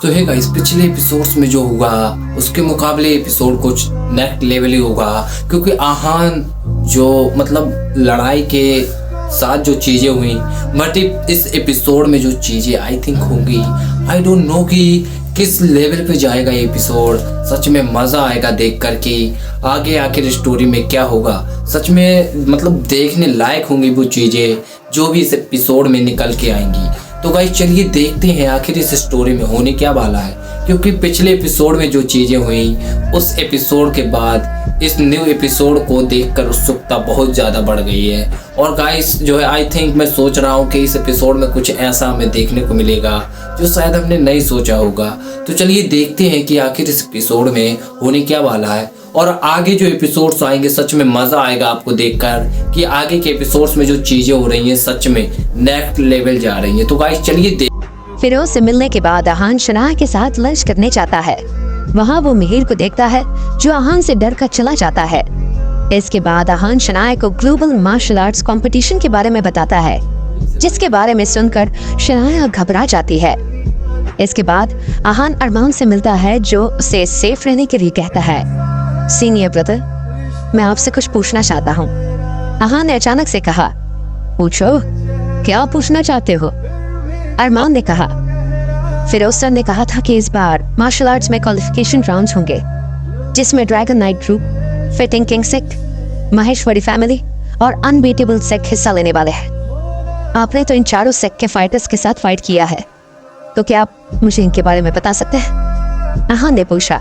तो है गाइस, पिछले एपिसोड्स में जो हुआ उसके मुकाबले एपिसोड कुछ नेक्स्ट लेवल ही होगा, क्योंकि आहान जो मतलब लड़ाई के साथ जो चीज़ें हुई, बट इस एपिसोड में जो चीज़ें आई थिंक होंगी, आई डोंट नो कि किस लेवल पे जाएगा ये एपिसोड। सच में मज़ा आएगा देख कर कि आगे आखिर स्टोरी में क्या होगा। सच में मतलब देखने लायक होंगी वो चीज़ें जो भी इस एपिसोड में निकल के आएंगी। तो गाइस चलिए देखते हैं आखिर इस स्टोरी में होने क्या वाला है, क्योंकि पिछले एपिसोड में जो चीज़ें हुई उस एपिसोड के बाद इस न्यू एपिसोड को देखकर उत्सुकता बहुत ज़्यादा बढ़ गई है। और गाइस जो है आई थिंक मैं सोच रहा हूँ कि इस एपिसोड में कुछ ऐसा हमें देखने को मिलेगा जो शायद हमने नहीं सोचा होगा। तो चलिए देखते हैं कि आखिर इस एपिसोड में होने क्या वाला है, और आगे जो एपिसोड्स आएंगे सच में मज़ा आएगा आपको देखकर कि आगे के एपिसोड्स में जो चीज़ें हो रही हैं सच में नेक्स्ट लेवल जा रही हैं। तो गाइस चलिए फिरोज से मिलने के बाद आहान शनाह के साथ लंच करने जाता है। वहाँ वो मिहिर को देखता है जो आहान से डर कर चला जाता है। इसके बाद आहान शनाह को ग्लोबल मार्शल आर्ट्स कंपटीशन के बारे में बताता है, जिसके बारे में सुनकर शनाह घबरा जाती है। इसके बाद आहान अरमान से मिलता है जो उसे सेफ रहने के लिए कहता है। सीनियर ब्रदर, मैं आपसे कुछ पूछना चाहता हूँ। आहान ने अचानक से कहा, पूछो, क्या पूछना चाहते हो? अरमान ने कहा, फिरोज सर ने कहा था कि इस बार मार्शल आर्ट्स में क्वालिफिकेशन राउंड्स होंगे, जिसमें dragon knight group, fitting king sect, Maheshwari family और अनबीटेबल सेक्ट हिस्सा लेने वाले हैं। आपने तो इन चारों सेक्ट के फाइटर्स के साथ फाइट किया है, तो क्या आप मुझे इनके बारे में बता सकते हैं? आहान ने पूछा।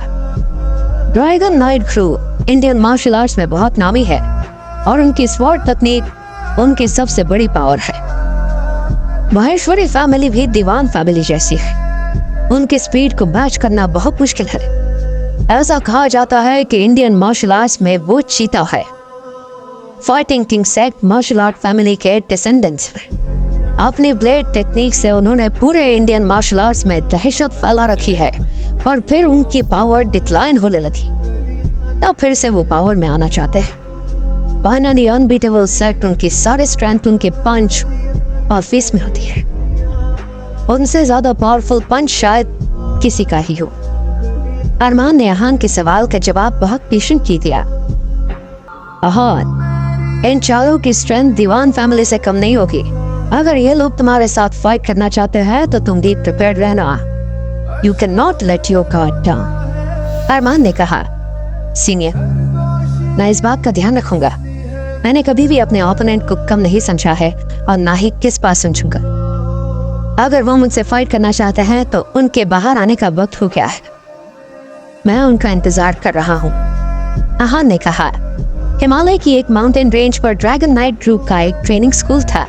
Dragon knight group Indian martial arts में बहुत नामी है और उनकी स्वॉर्ड तकनीक उनकी सबसे बड़ी पावर है। महेश्वरी फैमिली भी दीवान फैमिली जैसी है, उनकी स्पीड को मैच करना बहुत मुश्किल है। ऐसा कहा जाता है कि इंडियन मार्शल आर्ट्स में वो चीता है। Fighting king sect martial art family के डिसेंडेंट्स हैं। अपनी ब्लेड टेक्निक से उन्होंने पूरे इंडियन मार्शल आर्ट्स में दहशत फैला रखी है, और फिर उनकी पावर डिक्लाइन होने लगी, तब फिर से वो पावर में आना चाहते हैं। फाइनली अनबीटेबल सेक्ट उनकी सारे स्ट्रेंथ उनके पंच और फेस में होती है। उनसे ज्यादा पावरफुल पंच शायद किसी का ही हो। अरमान ने आहान के सवाल का जवाब बहुत पेशेंटली दिया। आहान, इन चारों की स्ट्रेंथ दीवान फैमिली से कम नहीं होगी। अगर ये लोग तुम्हारे साथ फाइट करना चाहते हैं तो तुम भी प्रिपेयर्ड रहना। You cannot let your guard down. अरमान ने कहा, सीनियर, मैं इस बात का ध्यान रखूंगा। मैंने कभी भी अपने ओपोनेंट को कम नहीं समझा है और ना ही किस बात समझूंगा। अगर वो मुझसे फाइट करना चाहते हैं तो उनके बाहर आने का वक्त हो गया है। मैं उनका इंतजार कर रहा हूँ। आहान ने कहा, हिमालय की एक माउंटेन रेंज पर ड्रैगन नाइट ग्रुप का एक ट्रेनिंग स्कूल था।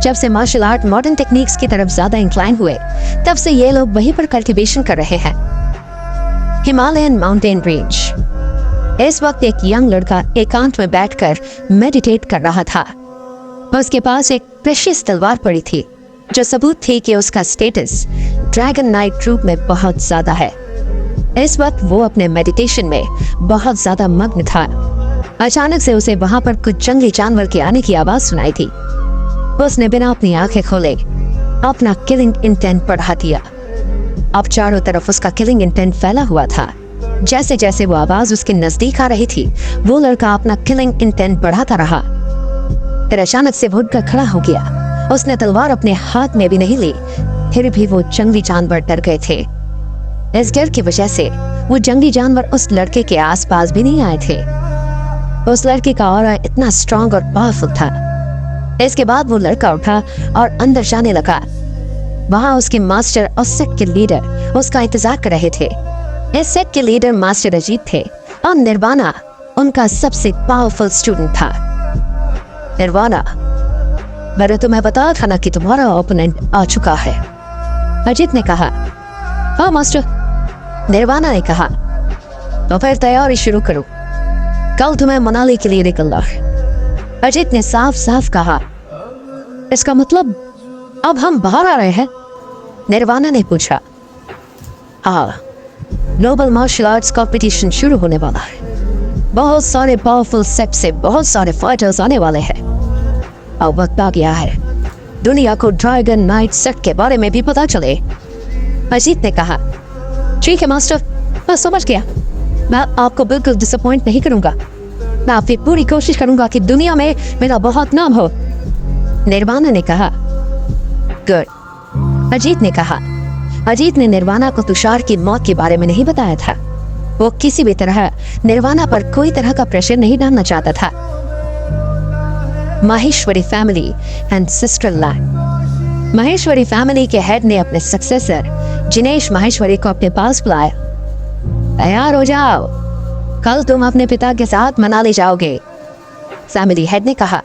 जब से मार्शल आर्ट मॉडर्न टेक्निक्स की तरफ ज्यादा इंक्लाइन हुए, तब से ये लोग वहीं पर कल्टीवेशन कर रहे हैं। Himalayan mountain range. इस वक्त एक यंग लड़का एकांत में बैठकर मेडिटेट कर रहा था। उसके पास एक प्रेशियस तलवार पड़ी थी, जो सबूत थी कि उसका स्टेटस ड्रैगन नाइट ग्रुप में बहुत ज्यादा है। इस वक्त वो अपने मेडिटेशन में बहुत ज्यादा मग्न था। अचानक से उसे वहां पर कुछ जंगली जानवर के आने की आवाज सुनाई थी। उसने बिना अपनी आंखें खोले अपना किलिंग इंटेंट बढ़ा दिया। अब चारों तरफ उसका किलिंग इंटेंट फैला हुआ था। जैसे जैसे वो आवाज उसके नजदीक आ रही थी, वो लड़का अपना किलिंग इंटेंट बढ़ाता रहा। फिर अचानक से वो उठकर खड़ा हो गया। उसने तलवार अपने हाथ में भी नहीं ली, फिर भी वो जंगली जानवर डर गए थे। इस डर की वजह से वो जंगली जानवर उस लड़के के आसपास भी नहीं आए थे। उस लड़के का ऑरा इतना स्ट्रॉन्ग और पावरफुल था। इसके बाद वो लड़का उठा और अंदर जाने लगा। वहाँ उसके मास्टर और सेट के लीडर उसका इंतजार कर रहे थे। इस सेट के लीडर मास्टर अजीत थे और निर्वाणा उनका सबसे पावरफुल स्टूडेंट था। निर्वाणा, मैंने तुम्हें बताया था ना कि तुम्हारा ओपोनेंट आ चुका है, अजीत ने कहा। हाँ मास्टर, निर्वाणा ने कहा। तो फिर तैयारी शुरू करो, कल तुम्हें मनाली के लिए निकलना है, अजीत ने साफ साफ कहा। इसका मतलब अब हम बाहर आ रहे हैं? निर्वाणा ने पूछा। हाँ, ग्लोबल मार्शल आर्ट्स कंपटीशन शुरू होने वाला है। बहुत सारे पावरफुल सेट से बहुत सारे फाइटर्स आने वाले हैं। अब वक्त आ गया है दुनिया को ड्रैगन नाइट सेट के बारे में भी पता चले। अजीत ने कहा, ठीक है मास्टर, मैं समझ गया। मैं आपको बिल्कुल डिसअपॉइंट नहीं करूंगा। मैं आपकी पूरी कोशिश करूंगा कि दुनिया में मेरा बहुत नाम हो। निर्वाणा ने कहा, गुड। अजीत ने कहा। अजीत ने निर्वाणा को तुषार की मौत के बारे में नहीं बताया था। वो किसी भी तरह निर्वाणा पर कोई तरह का प्रेशर नहीं डालना चाहता था। Maheshwari family and sister land. Maheshwari family के हेड ने अपने सक्सेसर जिनेश माहेश्वरी को अपने पास बुलाया। तैयार हो जाओ, कल तुम अपने पिता के साथ मनाली जाओगे। फैमिली हेड ने कहा,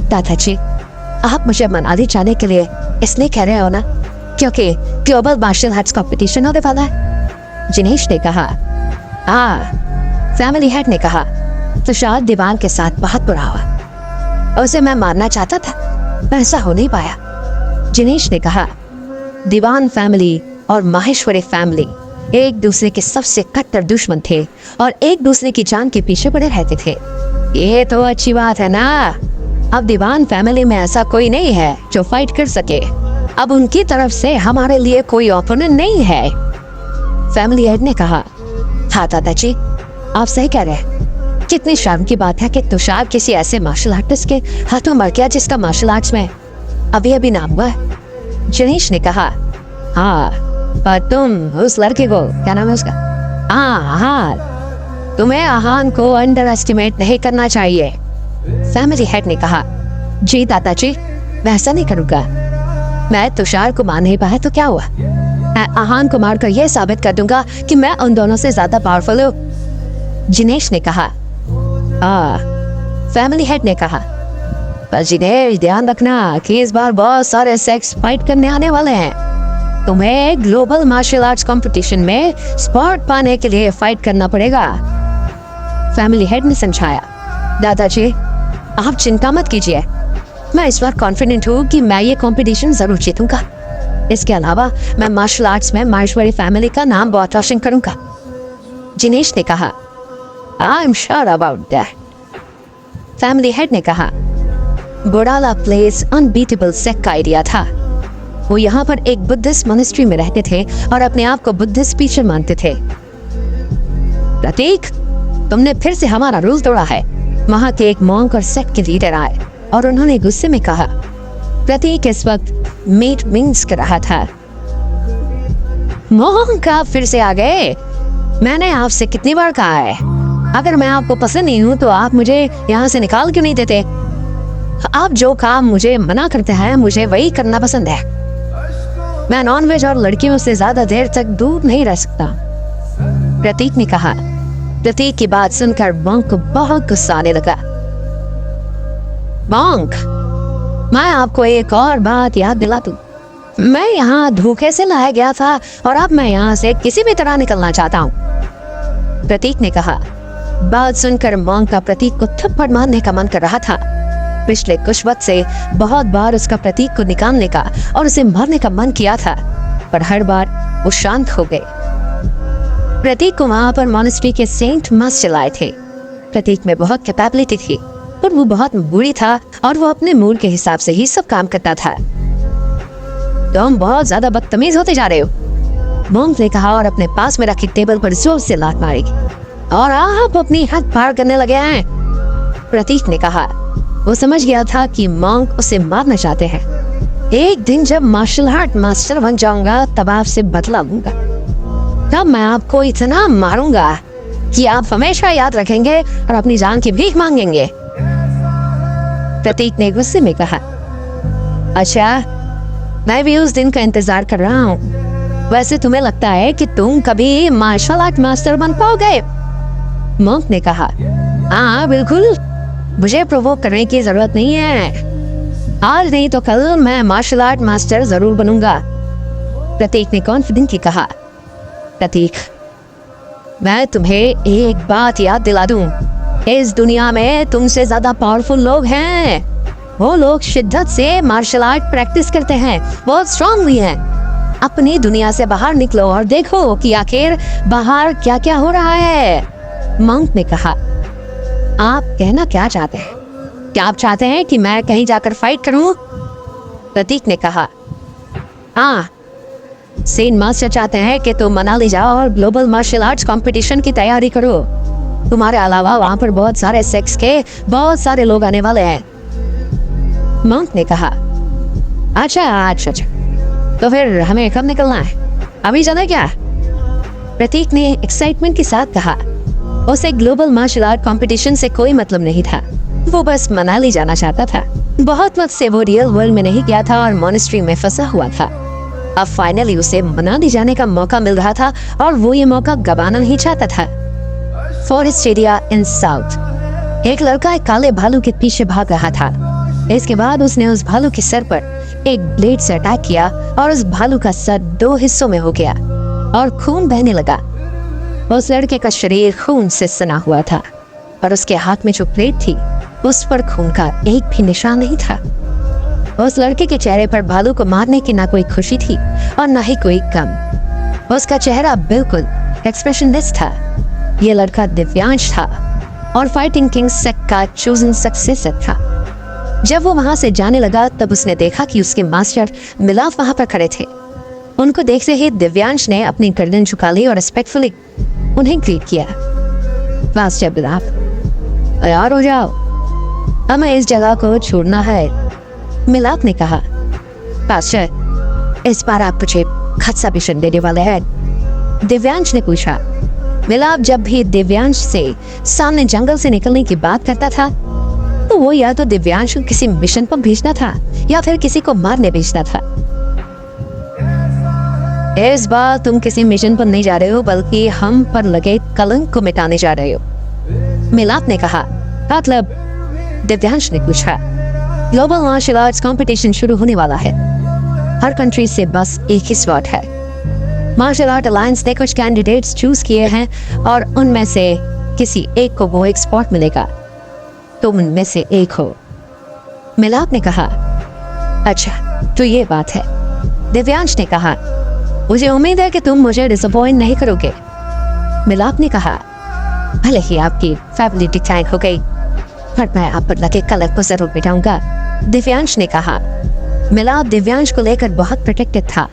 दादाजी आप मुझे मनाली जाने के लिए इसलिए कह रहे हो ना क्योंकि ग्लोबल मार्शल आर्ट्स कंपटीशन होने वाला है? जिनेश ने कहा, हाँ। फैमिली हेड ने कहा, तुषार दीवान के साथ बहुत बुरा हुआ, उसे मैं मारना चाहता था, मैं ऐसा हो नहीं पाया। जिनेश ने कहा, दीवान फैमिली और माहेश्वरी फैमिली एक दूसरे के सबसे कट्टर दुश्मन थे और एक दूसरे की जान के पीछे पड़े रहते थे। ये तो अच्छी बात है ना। अब दीवान फैमिली में ऐसा कोई नहीं है जो फाइट कर सके। अब उनकी तरफ से हमारे लिए कोई ओपोनेंट नहीं है। फैमिली हेड ने कहा, हाँ दादाजी आप सही कह रहे हैं। कितनी शर्म की बात है कि तुषार किसी ऐसे मार्शल आर्टिस्ट के हाथों मर गया जिसका मार्शल आर्ट्स में अभी अभी नाम हुआ है। जिनेश ने कहा, हाँ पर तुम उस लड़के को, क्या नाम है उसका, हाँ, तुम्हें आहान को अंडर एस्टिमेट नहीं करना चाहिए। फैमिली हेड ने कहा, जी दादाजी मैं ऐसा नहीं करूँगा। मैं तुषार को मार नहीं पाया तो क्या हुआ, मैं आहान को मारकर यह साबित कर दूंगा कि मैं उन दोनों से ज्यादा पावरफुल हूँ। जिनेश ने कहा, फैमिली हेड ने कहा, पर जिनेश ध्यान रखना कि इस बार बहुत सारे सेक्स फाइट करने आने वाले हैं। तुम्हें ग्लोबल मार्शल आर्ट्स कंपटीशन में स्पॉट पाने के लिए फाइट करना पड़ेगा। फैमिली हेड ने समझाया, दादाजी आप चिंता मत कीजिए, मैं इस बार कॉन्फिडेंट हूँ कि मैं ये कंपटीशन जरूर जीतूंगा। इसके अलावा मैं मार्शल आर्ट्स में माहेश्वरी फैमिली का नाम बहुत रोशन करूंगा। जिनेश ने कहा, I am sure about that. Family head ने कहा, बोडाला प्लेस अनबीटेबल सेक्ट का आइडिया था। वो यहाँ पर एक बुद्धिस्ट मोनेस्ट्री में रहते थे और अपने आप को बुद्धिस्ट टीचर मानते थे। प्रतीक तुमने फिर से हमारा रूल तोड़ा है। वहाँ के एक मॉन्क और सेक्ट के लीडर आए और उन्होंने गुस्से में कहा। प्रतीक इस वक्त मीट मिंग्स कर रहा था। मॉन्क आप फिर से आ गए। मैंने आपसे कितनी बार कहा है, अगर मैं आपको पसंद नहीं हूँ तो आप मुझे यहाँ से निकाल क्यों नहीं देते? आप जो काम मुझे मना करते हैं मुझे वही करना पसंद है। मैं नॉनवेज और लड़कियों से ज्यादा देर तक दूर नहीं रह सकता। प्रतीक ने कहा। प्रतीक की बात सुनकर मॉन्क को बहुत गुस्सा आने लगा। मॉन्क, मैं आपको एक और बात याद दिला दूं। मैं यहाँ धोखे से लाया गया था और अब मैं यहाँ से किसी भी तरह निकलना चाहता हूँ। प्रतीक ने कहा। बात सुनकर मॉन्क का प्रतीक को थप्पड़ मारने का मन कर रहा था। पिछले कुछ वक्त से बहुत बार उसका प्रतीक को निकालने का और उसे मारने का मन किया था, पर हर बार वो शांत हो गए। प्रतीक को वहां पर मॉनेस्ट्री के सेंट मास चलाए थे। प्रतीक में बहुत कैपेबिलिटी थी, पर वो बहुत बुरी था और वो अपने मूड के हिसाब से ही सब काम करता था। तुम बहुत ज्यादा बदतमीज होते जा रहे हो, मॉन्क ने कहा और अपने पास में रखी टेबल पर जोर से लात मारी। और आप अपनी हद पार करने लगे हैं, प्रतीक ने कहा। वो समझ गया था कि मॉन्क उसे मारना चाहते हैं। एक दिन जब मार्शल आर्ट मास्टर बन जाऊंगा तब आपसे बदला लूंगा। तब मैं आपको इतना मारूंगा कि आप हमेशा याद रखेंगे और अपनी जान की भीख मांगेंगे। प्रतीक ने गुस्से में कहा। अच्छा, मैं भी उस दिन का इंतजार कर रहा हूँ। वैसे तुम्हें लगता है कि तुम कभी मार्शल आर्ट मास्टर बन पाओगे? मॉन्क ने कहा। हाँ बिल्कुल, मुझे प्रोवोक करने की जरूरत नहीं है। आज नहीं तो कल मैं मार्शल आर्ट मास्टर जरूर बनूंगा, प्रतीक ने कॉन्फिडेंटली कहा। प्रतीक, मैं तुम्हें एक बात याद दिला दूं, इस दुनिया में तुमसे ज्यादा पावरफुल लोग हैं। वो लोग शिद्दत से मार्शल आर्ट प्रैक्टिस करते हैं, बहुत स्ट्रांगली हैं। अपनी दुनिया से बाहर निकलो और देखो कि आखिर बाहर क्या क्या हो रहा है। मॉन्क ने कहा। आप कहना क्या चाहते हैं? क्या आप चाहते हैं कि मैं कहीं जाकर फाइट करूं? प्रतीक ने कहा। हाँ, सेन मास्टर चाहते हैं कि तुम मनाली जाओ और ग्लोबल मार्शल आर्ट्स कंपटीशन की तैयारी करो। तुम्हारे अलावा वहाँ पर बहुत सारे सेक्स के बहुत सारे लोग आने वाले हैं। मॉन्क ने कहा, अच्छा, तो फिर हमें कब निकलना है? अभी चले क्या? प्रतीक ने एक्साइटमेंट के साथ कहा। उसे ग्लोबल मार्शल आर्ट कंपटीशन से कोई मतलब नहीं था, वो बस मनाली जाना चाहता था। बहुत वक्त से वो रियल वर्ल्ड में नहीं गया था और मॉनेस्ट्री में फंसा हुआ था। अब फाइनली उसे मनाली जाने का मौका मिल रहा था और वो ये मौका गंवाना नहीं चाहता था। फॉरेस्ट एरिया इन साउथ, एक लड़का एक काले भालू के पीछे भाग रहा था। इसके बाद उसने उस भालू के सर पर एक ब्लेड से अटैक किया और उस भालू का सर 2 हिस्सों में हो गया और खून बहने लगा। उस लड़के का शरीर खून से सना हुआ था और उसके हाथ में जो प्लेट थी उस पर खून का एक भी निशान नहीं था। उस लड़के के चेहरे पर भालू को मारने की ना कोई खुशी थी और ना ही कोई गम। उसका चेहरा बिल्कुल एक्सप्रेशनलेस था। ये लड़का दिव्यांश था और फाइटिंग किंग सेक्ट का चूजन सक्सेसर था। जब वो वहां से जाने लगा तब उसने देखा कि उसके मास्टर मिलाप वहां पर खड़े थे। उनको देखते ही दिव्यांश ने अपनी गर्दन झुका ली और रिस्पेक्टफुली उन्हें ग्रीट किया। मास्टर मिलाप, तैयार हो जाओ, हमें इस जगह को छोड़ना है। मिलाप ने कहा, मास्टर, इस बार आप मुझे खत्सा मिशन देने वाले हैं? दिव्यांश ने पूछा। मिलाप जब भी दिव्यांश से सामने जंगल से निकलने की बात करता था तो वो या तो दिव्यांश को किसी मिशन पर भेजना था या फिर किसी को मारने भेजना था। इस बार तुम किसी मिशन पर नहीं जा रहे हो बल्कि हम पर लगे कलंक को मिटाने जा रहे हो, मिलाप ने कहा। मतलब? दिव्यांश ने पूछा। ग्लोबल मार्शल आर्ट्स कंपटीशन शुरू होने वाला है। हर कंट्री से बस एक ही स्लॉट है। मार्शल आर्ट अलायंस ने कुछ कैंडिडेट्स चूज किए हैं और उनमें से किसी एक को वो एक स्पॉट मिलेगा। तुम उनमें से एक हो, मिलाप ने कहा। अच्छा, तो ये बात है, दिव्यांश ने कहा। मुझे उम्मीद है कि तुम मुझे डिसअपॉइंट नहीं करोगे, मिलाप ने कहा। भले ही आपकी फैमिली डिक्लाइन हो गई पर मैं आप पर लगे कलर को जरूर मिटाऊंगा, दिव्यांश ने कहा। मिलाप दिव्यांश को लेकर बहुत प्रोटेक्टेड था।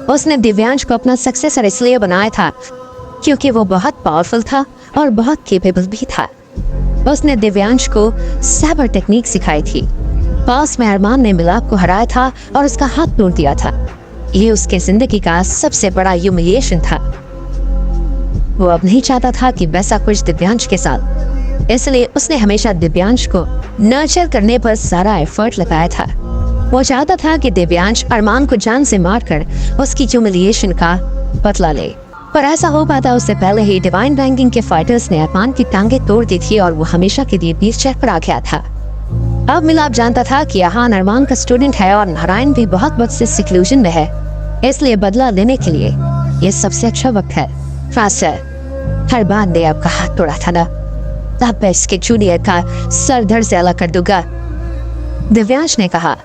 उसने दिव्यांश को अपना सक्सेसर इसलिए बनाया था क्योंकि वो बहुत पावरफुल था और बहुत केपेबल भी था। उसने दिव्यांश को सैबर टेक्निक सिखाई थी। पास में अरमान ने मिलाप को हराया था और उसका हाथ तोड़ दिया था। ये उसके जिंदगी का सबसे बड़ा ह्यूमिलिएशन था। वो अब नहीं चाहता था कि वैसा कुछ दिव्यांश के साथ, इसलिए उसने हमेशा दिव्यांश को नर्चर करने पर सारा एफर्ट लगाया था। वो चाहता था कि दिव्यांश अरमान को जान से मारकर उसकी ह्यूमिलिएशन का बदला ले, पर ऐसा हो पाता उससे पहले ही डिवाइन रैंकिंग के फाइटर्स ने अरमान की टांगे तोड़ दी थी और वो हमेशा के लिए व्हीलचेयर पर आ गया था। अब मिलाप जानता था कि यहाँ अरमान का स्टूडेंट है और नारायण भी बहुत वक्त से सिक्लूजन में है, इसलिए बदला लेने के लिए ये सबसे अच्छा वक्त है। फास्टर, अरमान ने आपका हाथ तोड़ा था ना, तब मैं इसके जूनियर का सर धड़ से अलग कर दूंगा, दिव्यांश ने कहा।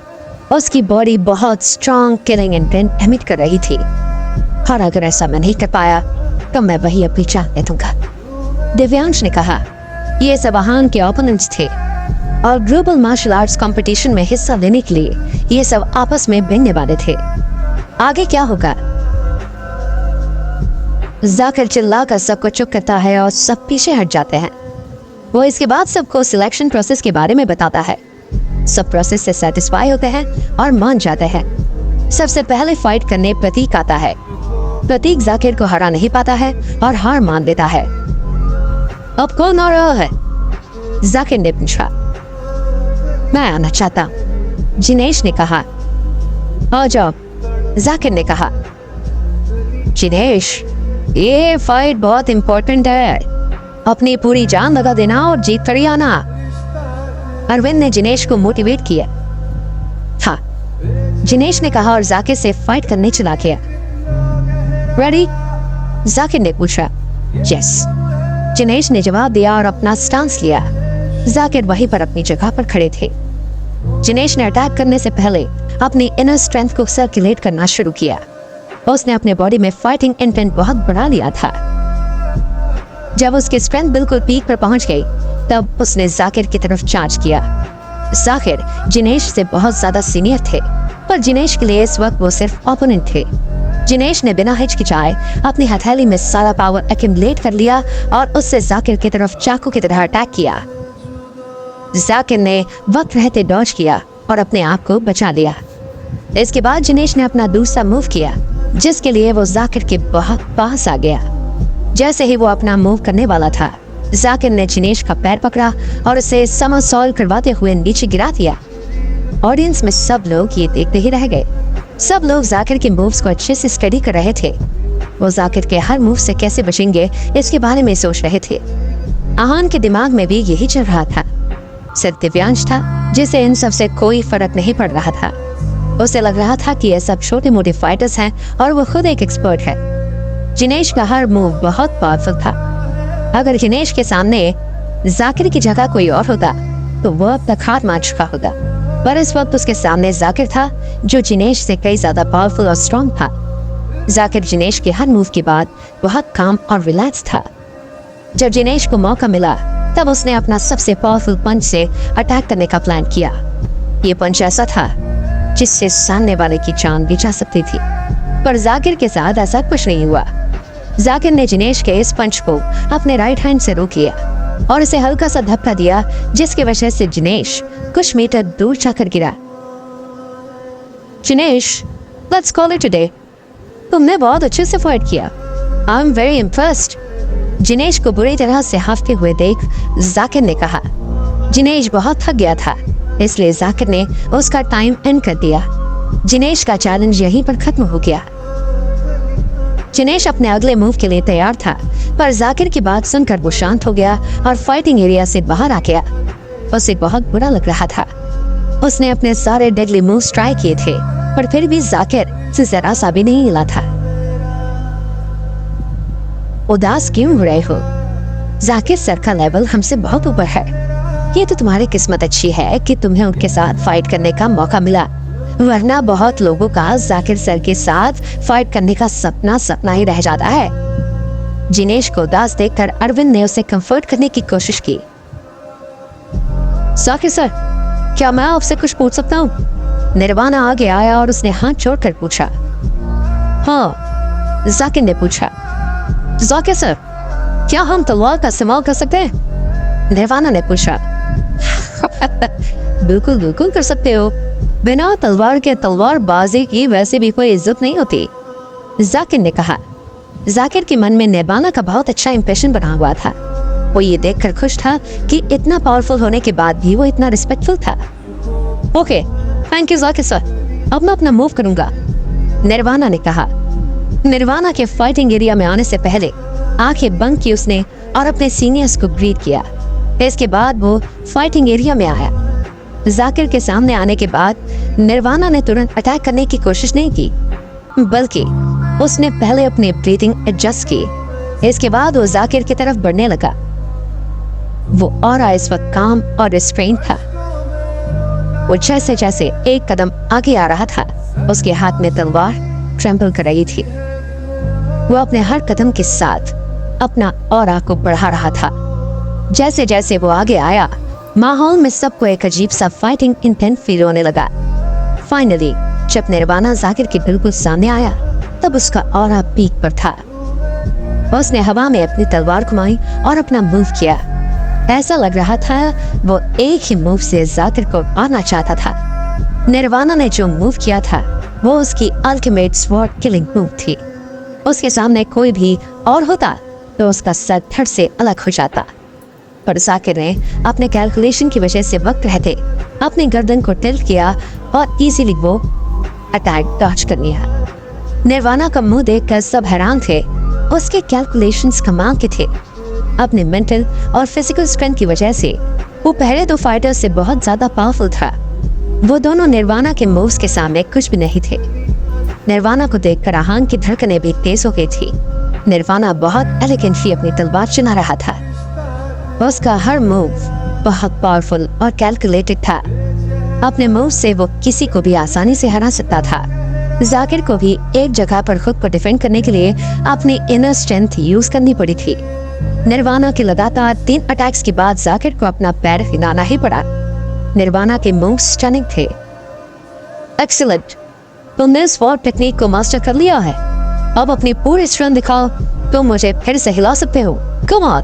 उसकी बॉडी बहुत स्ट्रॉन्ग किलिंग इंटेंट एमिट कर रही थी और अगर ऐसा मैं नहीं कर पाया तो मैं वही अपनी जान दे दूंगा, दिव्यांश ने कहा। ये सब आहान के ओपोनेंट्स थे और ग्लोबल मार्शल आर्ट्स कंपटीशन में हिस्सा लेने के लिए ये सब आपस में भिड़ने वाले थे। आगे क्या होगा? जाकिर चिल्लाकर सबको चुप करता है और सब पीछे हट जाते हैं। वो इसके बाद सबको सिलेक्शन प्रोसेस के बारे में बताता है। सब प्रोसेस से सेटिस्फाई होते हैं और मान जाते हैं। सबसे पहले फाइट करने प्रतीक आता है। प्रतीक जाकिर को हरा नहीं पाता है और हार मान लेता है। अब कौन आ रहा है? जाकिर ने पूछा। मैं आना चाहता हूं, जिनेश ने कहा। आ जाओ, जाकिर ने कहा। जिनेश, ये फाइट बहुत इंपॉर्टेंट है, अपनी पूरी जान लगा देना और जीत कर ही आना, अरविंद ने जिनेश को मोटिवेट किया। हाँ, जिनेश ने कहा और जाकिर से फाइट करने चला गया। रेडी? जाकिर ने पूछा। यस, जिनेश ने जवाब दिया और अपना स्टांस लिया। जाकिर वहीं पर अपनी जगह पर खड़े थे। जिनेश ने अटैक करने से पहले अपनी इनर स्ट्रेंथ को सर्कुलेट करना शुरू किया। उसने अपने बॉडी में फाइटिंग इंटेंट बहुत बढ़ा लिया था। जब उसकी स्ट्रेंथ बिल्कुल पीक पर पहुंच गई तब उसने जाकिर की तरफ चार्ज किया। जाकिर जिनेश से बहुत ज्यादा सीनियर थे, पर जिनेश के लिए इस वक्त वो सिर्फ ओपोनेंट थे। जिनेश ने बिना हिचकिचाए अपनी हथेली में सारा पावर एक्यूमुलेट कर लिया और उससे जाकिर की तरफ चाकू की तरह अटैक किया। जाकिर ने वक्त रहते डॉज किया और अपने आप को बचा लिया। इसके बाद जिनेश ने अपना दूसरा मूव किया, जिसके लिए वो जाकिर के बहुत पास आ गया। जैसे ही वो अपना मूव करने वाला था, जाकिर ने जिनेश का पैर पकड़ा और उसे समरसॉल्ट करवाते हुए नीचे गिरा दिया। ऑडियंस में सब लोग ये देखते ही रह गए। सब लोग जाकिर के मूव्स को अच्छे से स्टडी कर रहे थे। वो जाकिर के हर मूव से कैसे बचेंगे इसके बारे में सोच रहे थे। आहान के दिमाग में भी यही चल रहा था। सिर्फ दिव्यांश था जिसे इन सब से कोई फर्क नहीं पड़ रहा था। उसे लग रहा था कि ये सब छोटे मोटे फाइटर्स हैं और वो खुद एक एक्सपर्ट है। जिनेश का हर मूव बहुत पावरफुल था। अगर जिनेश के सामने जाकिर की जगह कोई और होता तो वो अब तक हार मान चुका होता, पर इस वक्त उसके सामने जाकिर था जो जिनेश से कई ज्यादा पावरफुल और स्ट्रॉन्ग था। जाकिर जिनेश के हर मूव के बाद बहुत काम और रिलैक्स था। जब जिनेश को मौका मिला तब उसने अपना सबसे पावरफुल पंच से अटैक करने का प्लान किया। ये पंच ऐसा था जिससे सामने वाले की जान भी जा सकती थी, पर जाकिर के साथ ऐसा कुछ नहीं हुआ। जाकिर ने जिनेश के इस पंच को अपने राइट हैंड से रोक लिया और इसे हल्का सा धक्का दिया, जिसकी वजह से जिनेश कुछ मीटर दूर जाकर गिरा। Jinesh, let's call it today. तुमने बहुत अच्छे से फाइट किया। I am very impressed. Jinesh को बुरी तरह से हाफते हुए देख जाकिर ने कहा। जिनेश बहुत थक गया था, इसलिए जाकिर ने उसका टाइम एंड कर दिया। जिनेश का चैलेंज यहीं पर खत्म हो गया। जिनेश अपने अगले मूव के लिए तैयार था, पर जाकिर की बात सुनकर वो शांत हो गया और फाइटिंग एरिया से बाहर आ गया। उसे बहुत बुरा लग रहा था। उसने अपने सारे डेडली मूव्स ट्राई किए थे, पर फिर भी जाकिर से जरा सा भी नहीं हिला था। उदास क्यों हो रहे हो? जाकिर सर का लेवल हमसे बहुत ऊपर है। ये तो तुम्हारी किस्मत अच्छी है कि तुम्हें उनके साथ फाइट करने का मौका मिला, वरना बहुत लोगों का जाकिर सर के साथ फाइट करने का सपना ही रह जाता है। जिनेश को उदास देखकर अरविंद ने उसे कंफर्ट करने की कोशिश की। जाकिर सर, क्या मैं आपसे कुछ पूछ सकता हूँ? निर्वाणा आगे आया और उसने हाथ जोड़कर पूछा। हाँ, जाकिर ने पूछा। जाकिर सर, क्या हम तलवार का इस्तेमाल कर सकते हैं? निर्वाणा ने पूछा। बिल्कुल बिल्कुल कर सकते हो। बिना तलवार के तलवारबाजी की वैसे भी कोई इज्जत नहीं होती, जाकिर ने कहा। जाकिर के मन में निर्वाणा का बहुत अच्छा इंप्रेशन बना हुआ था। वो ये देखकर खुश था कि इतना पावरफुल होने के बाद भी वो इतना रिस्पेक्टफुल था। Okay, thank you Zakir sir, अब मैं अपना मूव करूंगा, निर्वाणा ने कहा। निर्वाणा के फाइटिंग एरिया में आने से पहले आंखें बंद की उसने और अपने सीनियर्स को ग्रीट किया। इसके बाद वो फाइटिंग एरिया में आया। जाकिर के सामने आने के बाद निर्वाणा ने तुरंत अटैक करने की कोशिश नहीं की, बल्कि उसने पहले अपनी ब्रीथिंग एडजस्ट की। इसके बाद वो जाकिर की तरफ बढ़ने लगा। वो ऑरा इस वक्त काम और रिस्ट्रेंट था। वो जैसे जैसे एक कदम आगे आ रहा था, उसके हाथ में तलवार ट्रेम्पल कर रही थी। वो अपने हर कदम के साथ अपना ऑरा को बढ़ा रहा था। जैसे जैसे वो आगे आया, माहौल में सबको एक अजीब सा फाइटिंग इंटेंट फील होने लगा। फाइनली जब निर्वाणा जाकिर के बिल्कुल सामने आया, तब उसका ऑरा पीक पर था। उसने हवा में अपनी तलवार घुमाई और अपना मूव किया। ऐसा लग रहा था वो एक ही मूव से जाकिर को मारना चाहता था। निर्वाणा ने जो मूव किया था वो उसकी अल्टीमेट स्वॉर्ड किलिंग मूव थी। उसके सामने कोई भी और होता तो उसका सर धड़ से अलग हो जाता, पर जाकिर ने अपने कैलकुलेशन की वजह से वक्त रहते अपनी गर्दन को टिल्ट किया और इजीली वो अटैक डॉज कर लिया। निर्वाणा का मुंह देखकर सब हैरान थे। उसके कैलकुलेशंस कमाल के थे। अपने मेंटल और फिजिकल स्ट्रेंथ की वजह से वो पहले दो फाइटर से बहुत ज्यादा पावरफुल था। वो दोनों निर्वाणा के मूव्स के सामने कुछ भी नहीं थे। निर्वाणा को देखकर आहान की धड़कनें भी तेज हो गई थी। निर्वाणा बहुत एलिगेंटली अपनी तलवार चला रहा था। उसका हर मूव बहुत पावरफुल और कैलकुलेटेड था। अपने मूव से वो किसी को भी आसानी से हरा सकता था। जाकिर को भी एक जगह पर खुद को डिफेंड करने के लिए अपनी इनर स्ट्रेंथ यूज करनी पड़ी थी। निर्वाणा के लगातार 3 अटैक्स के बाद जाकिर को अपना पैर हिलाना ही पड़ा। निर्वाणा के मूव्स स्टनिंग थे। एक्सीलेंट, तुमने इस वॉर टेक्निक को मास्टर कर लिया है। अब अपनी पूरी स्ट्रेंथ दिखाओ, तुम मुझे फिर से हिला सकते हो, कम ऑन।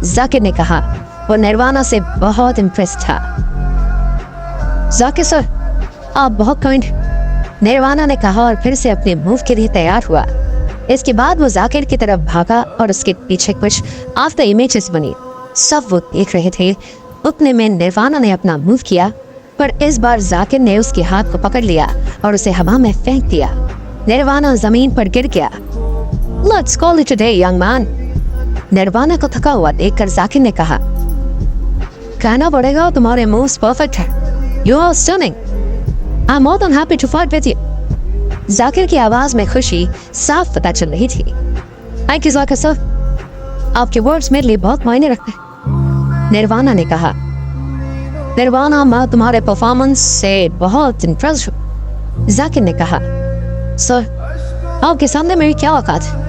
जाकिर ने कहा। वो निर्वाणा से बहुत इम्प्रेस था। जाकिर सर, आप बहुत काइंड, निर्वाणा ने कहा और फिर से अपने मूव के लिए तैयार हुआ। इसके बाद वो जाकिर की तरफ भागा और उसके पीछे कुछ आफ्टर इमेजेस बनी। सब वो देख रहे थे। उतने में निर्वाणा ने अपना मूव किया, पर इस बार जाकिर ने उसके हाथ को पकड़ लिया और उसे हवा में फेंक दिया। निर्वाणा जमीन पर गिर गया। Let's call it a day, young man। Nirvana को थका हुआ देखकर जाकिर ने कहा, कहना पड़ेगा तुम्हारे मूव्स परफेक्ट है। You are stunning। I'm more than happy to fight with you। Zakir की आवाज में खुशी साफ पता चल रही थी। Thank you, जाकिर सर, आपके वर्ड्स मेरे लिए बहुत मायने रखते हैं, निर्वाणा ने कहा। निर्वाणा, मैं तुम्हारे परफॉर्मेंस से बहुत इम्प्रेस हूँ, जाकिर ने कहा। सर, आपके सामने मेरी क्या औकात है,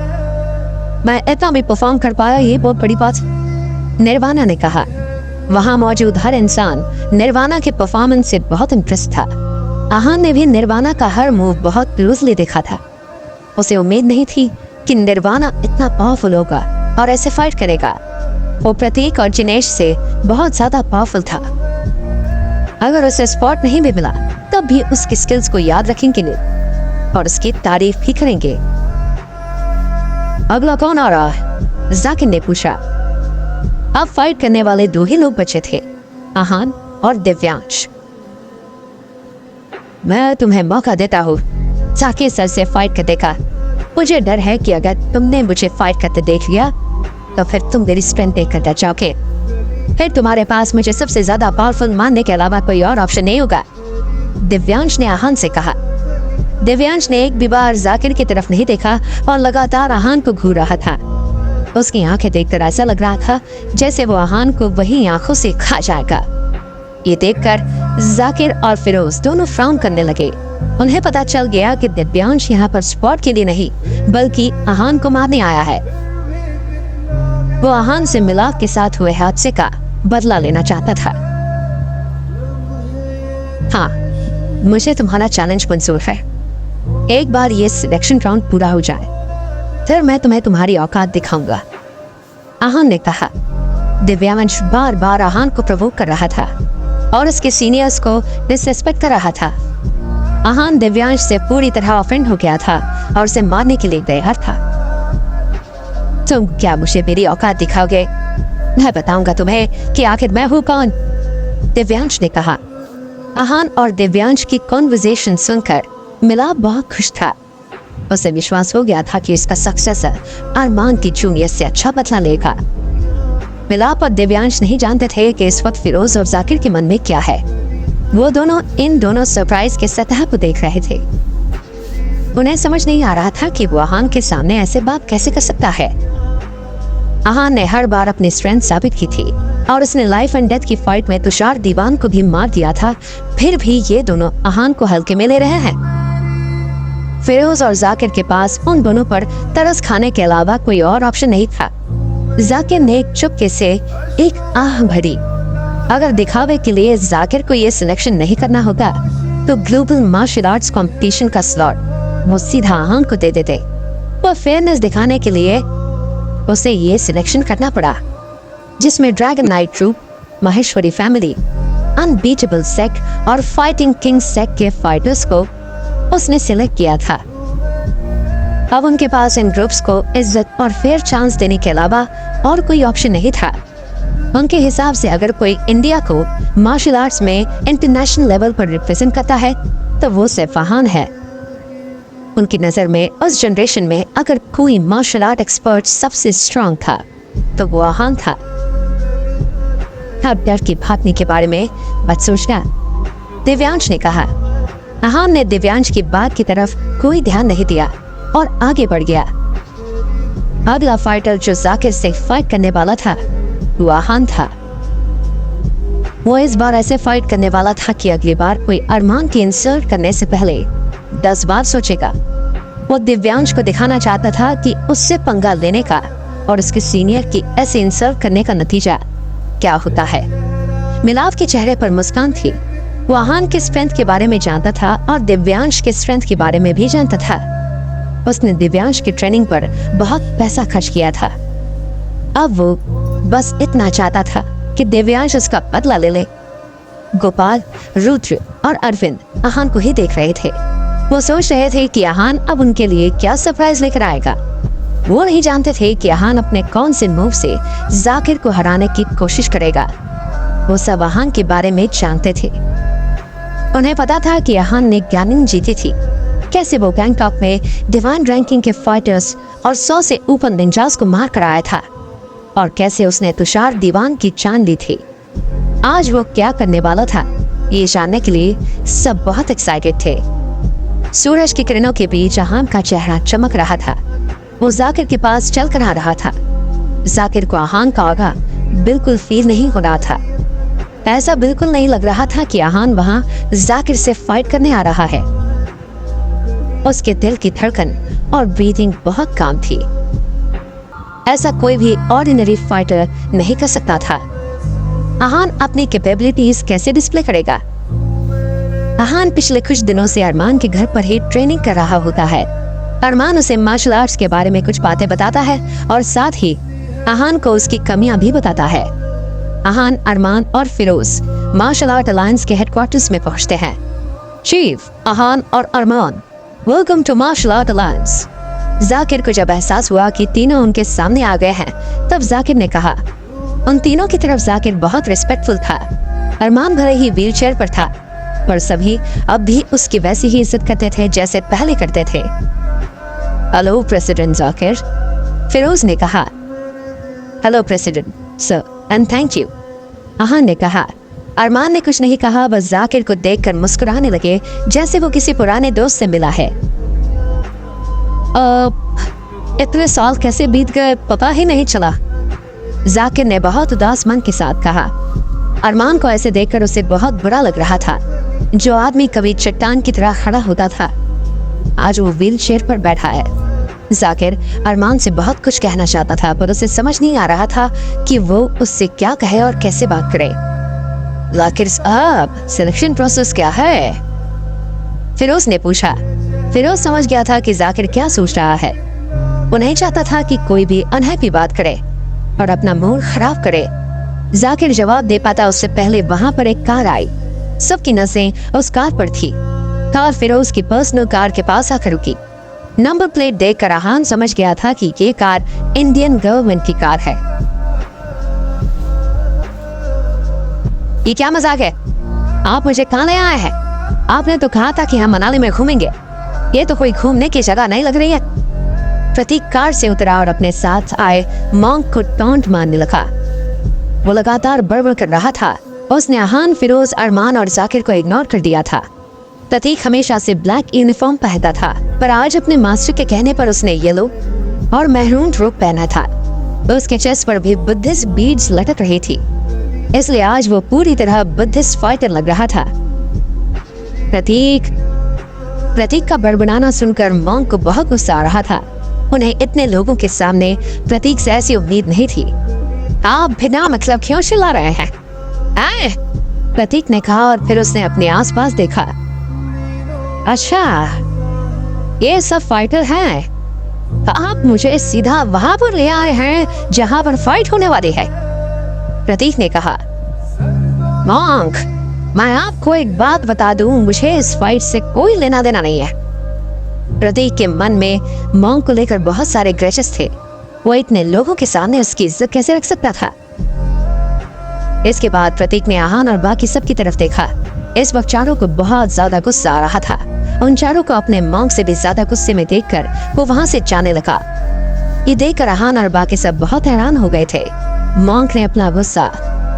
मैं इतना भी परफॉर्म कर पाया, ये बहुत बड़ी बात है, निर्वाणा ने कहा। वहां मौजूद हर इंसान निर्वाणा के परफॉर्मेंस से बहुत इम्प्रेस था। आहान ने भी निर्वाणा का हर मूव बहुत क्लोजली देखा था। उसे उम्मीद नहीं थी कि निर्वाणा इतना पावरफुल होगा और ऐसे फाइट करेगा। वो प्रतीक और जिनेश से बहुत ज्यादा पावरफुल था। अगर उसे स्पॉट नहीं भी मिला तब भी उसकी स्किल्स को याद रखेंगे और उसकी तारीफ भी करेंगे। अगला कौन आ रहा है, जाकिर ने पूछा। अब फाइट करने वाले दो ही लोग बचे थे, आहान और दिव्यांश। मैं तुम्हें मौका देता हूँ जाकिर सर से फाइट करने का। मुझे डर है कि अगर तुमने मुझे फाइट करते देख लिया तो फिर तुम मेरी स्ट्रेंथ देख कर डर जाओगे। फिर तुम्हारे पास मुझे सबसे ज्यादा पावरफुल मानने के अलावा कोई और ऑप्शन नहीं होगा, दिव्यांश ने आहान से कहा। दिव्यांश ने एक भी बार जाकिर की तरफ नहीं देखा और लगातार आहान को घूर रहा था। उसकी आंखें देखकर ऐसा लग रहा था जैसे वो आहान को वही आंखों से खा जाएगा। ये देखकर जाकिर और फिरोज दोनों फ्राउन करने लगे। उन्हें पता चल गया कि दिव्यांश यहाँ पर स्पॉट के लिए नहीं बल्कि आहान को मारने आया है। वो आहान से मिलाप के साथ हुए हादसे का बदला लेना चाहता था। हाँ, मुझे तुम्हारा चैलेंज मंजूर है। एक बार ये सिलेक्शन राउंड पूरा हो जाए फिर मैं तुम्हें तुम्हारी औकात दिखाऊंगा, आहान ने कहा। दिव्यांश बार बार आहान को प्रोवोक कर रहा था और उसके सीनियर्स को डिसरेस्पेक्ट कर रहा था। आहान दिव्यांश से पूरी तरह ऑफेंड हो गया था और उसे मारने के लिए तैयार था। तुम क्या मुझे मेरी औकात दिखाओगे? मैं बताऊंगा तुम्हें कि आखिर मैं हूँ कौन, दिव्यांश ने कहा। आहान और दिव्यांश की कॉन्वर्सेशन सुनकर मिलाप बहुत खुश था। उसे विश्वास हो गया था कि इसका सक्सेसर अरमान की जूनियर से अच्छा बदला लेगा। मिलाप और दिव्यांश नहीं जानते थे कि इस वक्त फिरोज और जाकिर के मन में क्या है। वो दोनों इन दोनों सरप्राइज के सतह को देख रहे थे। उन्हें समझ नहीं आ रहा था कि वो आहान के सामने ऐसे बात कैसे कर सकता है। आहान ने हर बार अपनी स्ट्रेंथ साबित की थी और उसने लाइफ एंड डेथ की फाइट में तुषार दीवान को भी मार दिया था। फिर भी ये दोनों आहान को हल्के में ले रहे हैं। फिरोज और जाकिर के पास उन दोनों पर तरस खाने के अलावा कोई और ऑप्शन नहीं था। जाकिर ने चुपके से एक आह भरी। अगर दिखावे के लिए जाकिर को ये सिलेक्शन नहीं करना होता तो ग्लोबल मार्शल आर्ट्स कंपटीशन का स्लॉट वो सीधा आहान को दे देते। वो फेयरनेस दिखाने के लिए उसे ये सिलेक्शन करना पड़ा, जिसमें dragon knight troop, Maheshwari family, unbeatable sect और फाइटिंग किंग सेक्ट के फाइटर्स को उसने सिलेक्ट किया था। अब उनके पास इन ग्रुप्स को इज्जत और फेयर चांस देने के अलावा और कोई ऑप्शन नहीं था। उनके हिसाब से अगर कोई इंडिया को मार्शल आर्ट्स में इंटरनेशनल लेवल पर रिप्रेजेंट करता है तो वो सिर्फ आहान है। उनकी नज़र में उस जनरेशन में अगर कोई मार्शल आर्ट एक्सपर्ट सबसे स्ट्रांग था तो वो आहान था। अब डर की भागने के बारे में मत सोचना, दिव्यांश ने कहा। आहान ने दिव्यांश की बात की तरफ कोई ध्यान नहीं दिया और आगे बढ़ गया। अगला फाइटर जो जाकिर से फाइट करने वाला था वो आहान था। वो इस बार ऐसे फाइट करने वाला था कि अगली बार कोई अरमान की इंसल्ट करने से पहले 10 बार सोचेगा। वो दिव्यांश को दिखाना चाहता था कि उससे पंगा लेने का और उसके सीनियर की ऐसे इंसल्ट करने का नतीजा क्या होता है। मिलाप के चेहरे पर मुस्कान थी। वो आहान के स्ट्रेंथ के बारे में जानता था और दिव्यांश के स्ट्रेंथ के बारे में भी जानता था। उसने दिव्यांश की ट्रेनिंग पर बहुत पैसा खर्च किया था। अब वो बस इतना चाहता था कि दिव्यांश उसका बदला ले ले। गोपाल, रुद्र और अरविंद आहान को ही देख रहे थे। वो सोच रहे थे कि आहान अब उनके लिए क्या सरप्राइज लेकर आएगा। वो नहीं जानते थे कि आहान अपने कौन से मूव से जाकिर को हराने की कोशिश करेगा। वो सब आहान के बारे में जानते थे। उन्हें पता था कि आहान ने गैनिंग जीती थी, कैसे वो बैंकॉक में डिवाइन रैंकिंग के फाइटर्स और 100 से ऊपर निंजास को मार कर आया था, और कैसे उसने तुषार दीवान की जान ली थी। आज वो क्या करने वाला था, ये जानने के लिए सब बहुत एक्साइटेड थे। सूरज की किरणों के बीच आहान का चेहरा चमक रहा था। वो जाकिर के पास चल कर आ रहा था। जाकिर को आहान का आगा बिल्कुल फील नहीं हो रहा था। ऐसा बिल्कुल नहीं लग रहा था कि आहान वहां जाकिर से फाइट करने आ रहा है। उसके दिल की धड़कन और ब्रीथिंग बहुत कम थी। ऐसा कोई भी ऑर्डिनरी फाइटर नहीं कर सकता था। आहान अपनी कैपेबिलिटीज कैसे डिस्प्ले करेगा? आहान पिछले कुछ दिनों से अरमान के घर पर ही ट्रेनिंग कर रहा होता है। अरमान उसे मार्शल आर्ट्स के बारे में कुछ बातें बताता है और साथ ही आहान को उसकी कमियां भी बताता है। आहान, अरमान और फिरोज मार्शल आर्ट अलायंस के हेडक्वार्टर्स में पहुंचते हैं। चीफ, आहान और Armaan, welcome to martial art alliance. Zakir को जब एहसास हुआ कि तीनों उनके सामने आ गए हैं, तब जाकिर ने कहा। उन तीनों की तरफ जाकिर बहुत रिस्पेक्टफुल था। अरमान भले ही व्हीलचेयर पर था, पर सभी अब भी उसकी वैसी ही इज्जत करते थे जैसे पहले करते थे। हेलो प्रेसिडेंट जाकिर, फिरोज ने कहा। Hello president sir and thank you, Aahan ने कहा। अरमान ने कुछ नहीं कहा, बस जाकिर को देखकर मुस्कुराने लगे जैसे वो किसी पुराने दोस्त से मिला है। इतने साल कैसे बीत गए पता ही नहीं चला, जाकिर ने बहुत उदास मन के साथ कहा। अरमान को ऐसे देखकर उसे बहुत बुरा लग रहा था। जो आदमी कभी चट्टान की तरह खड़ा होता था, आज वो व्हील चेयर पर बैठा है। जाकिर अरमान से बहुत कुछ कहना चाहता था, पर उसे समझ नहीं आ रहा था कि वो उससे क्या कहे और कैसे बात करे। जाकिर साहब, सिलेक्शन प्रोसेस क्या है? फिरोज ने पूछा। फिरोज समझ गया था कि जाकिर क्या सोच रहा है। वो नहीं चाहता था कि कोई भी अनहैप्पी बात करे और अपना मूड खराब करे। जाकिर जवाब दे पाता उससे पहले वहां पर एक कार आई। सबकी नजरें उस कार पर थी। कार फिरोज की पर्सनल कार के पास आकर रुकी। नंबर प्लेट देखकर आहान समझ गया था कि ये कार इंडियन गवर्नमेंट की कार है। ये क्या मजाक है? आप मुझे कहाँ ले आए हैं? आपने तो कहा था कि हम मनाली में घूमेंगे। ये तो कोई घूमने की जगह नहीं लग रही है। प्रतीक कार से उतरा और अपने साथ आए मॉन्क को टॉन्ट मारने लगा। वो लगातार बड़बड़ कर रहा था। उसने आहान, फिरोज, अरमान और जाकिर को इग्नोर कर दिया था। प्रतीक हमेशा से ब्लैक यूनिफॉर्म पहनता था, पर आज अपने मास्टर के कहने पर उसने येलो और मैरून रोब पहना था। उसके चेस्ट पर भी बुद्धिस्ट बीड्स लटक रही थी, इसलिए आज वो पूरी तरह बुद्धिस्ट फाइटर लग रहा था। प्रतीक का बड़बड़ाना सुनकर मॉन्क को बहुत गुस्सा आ रहा था। उन्हें इतने लोगों के सामने प्रतीक से ऐसी उम्मीद नहीं थी। आप बिना मतलब क्यों चिल्ला रहे हैं? प्रतीक ने कहा और फिर उसने अपने आसपास देखा। अच्छा, ये सब फाइटर हैं। आप मुझे सीधा वहां पर ले आए हैं जहां पर फाइट होने वाली है, प्रतीक ने कहा। मॉन्क, मैं आपको एक बात बता दूं, मुझे इस फाइट से कोई लेना देना नहीं है। प्रतीक के मन में मॉन्क को लेकर बहुत सारे ग्रजेस थे। वो इतने लोगों के सामने उसकी इज्जत कैसे रख सकता था? इसके बाद प्रतीक ने आहान और बाकी सब की तरफ देखा। इस वक्त चारों को बहुत ज्यादा गुस्सा आ रहा था। उन चारों को अपने मॉन्क से भी ज्यादा गुस्से में देखकर वो वहां से जाने लगा। ये देखकर आहान और बाकी सब बहुत हैरान हो गए थे। मॉन्क ने अपना गुस्सा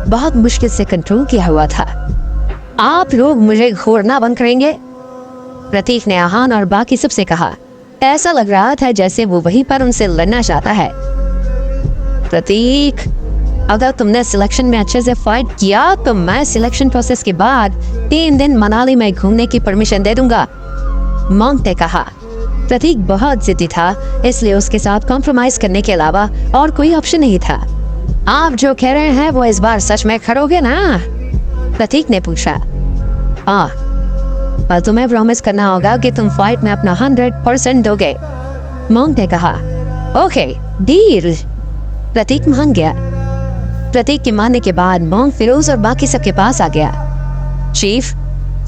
बहुत मुश्किल से कंट्रोल किया हुआ था। आप लोग मुझे घूरना बंद करेंगे? प्रतीक ने आहान और बाकी सबसे कहा। ऐसा लग रहा था जैसे वो वहीं पर उनसे लड़ना चाहता है। प्रतीक, अगर तुमने सिलेक्शन में अच्छे से फाइट किया तो मैं सिलेक्शन प्रोसेस के बाद 3 दिन मनाली में घूमने की परमिशन दे दूंगा, मॉन्क ने कहा। प्रतीक बहुत जिद्दी था, इसलिए उसके साथ कॉम्प्रोमाइज करने के अलावा और कोई ऑप्शन नहीं था। आप जो कह रहे हैं वो इस बार सच में करोगे ना? प्रतीक ने पूछा। हाँ, पर तुम्हें प्रॉमिस करना होगा कि तुम फाइट में अपना 100% दोगे। मोंग ने कहा, ओके डील। प्रतीक मान गया। प्रतीक के मानने के बाद मोंग फिरोज और बाकी सबके पास आ गया। चीफ,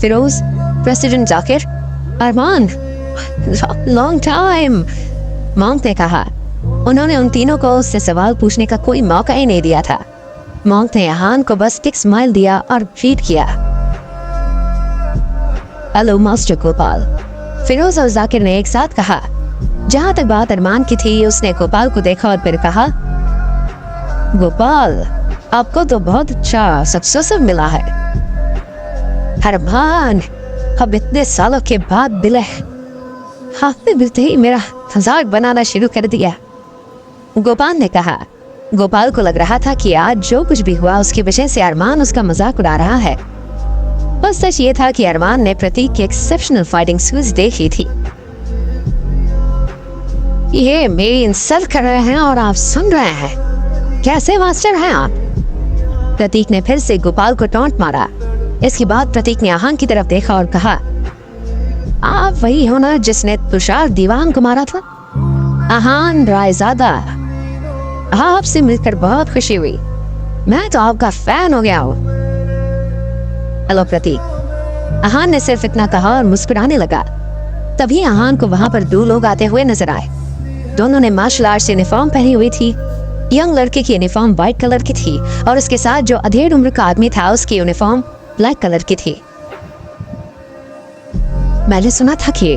फिरोज, प्रेसिडेंट जाकिर, अरमान, लॉन्ग टाइम, मोंग ने कहा। उन्होंने उन तीनों को उससे सवाल पूछने का कोई मौका ही नहीं दिया था। मोंग ने अहान को बस एक स्माइल दिया और ग्रीट किया। हेलो मास्टर गोपाल, फिरोज और जाकिर ने एक साथ कहा। जहां तक बात अरमान की थी, उसने गोपाल को देखा और फिर कहा, गोपाल आपको तो बहुत अच्छा सक्सेसर मिला है। अरमान, अब इतने सालों के बाद मिले, आपने मिलते ही मेरा मजाक बनाना शुरू कर दिया। गोपाल ने कहा। गोपाल को लग रहा था कि आज जो कुछ भी हुआ उसकी वजह से अरमान उसका मजाक उड़ा रहा है। बस सच ये था कि अरमान ने प्रतीक की एक्सेप्शनल फाइटिंग स्किल्स देखी थी। ये मेरी इंसल्ट कर रहे हैं और आप सुन रहे हैं? कैसे मास्टर हैं आप? प्रतीक ने फिर से गोपाल को टॉन्ट मारा। इसके बाद प्रतीक ने अहान की तरफ देखा और कहा, आप वही हो ना जिसने तुषार दीवान को मारा था? अहान रायजादा, आपसे मिलकर बहुत खुशी हुई। मैं तो आपका फैन हो गया हूँ। हेलो प्रतीक। अहान ने सिर्फ इतना कहा और मुस्कुराने लगा। तभी अहान को वहां पर दो लोग आते हुए नजर आए। दोनों ने मार्शल आर्ट्स यूनिफॉर्म पहनी हुई थी। यंग लड़के की यूनिफॉर्म व्हाइट कलर की थी और उसके साथ जो अधेड़ उम्र का आदमी था उसकी यूनिफॉर्म ब्लैक कलर की थी। मैंने सुना था कि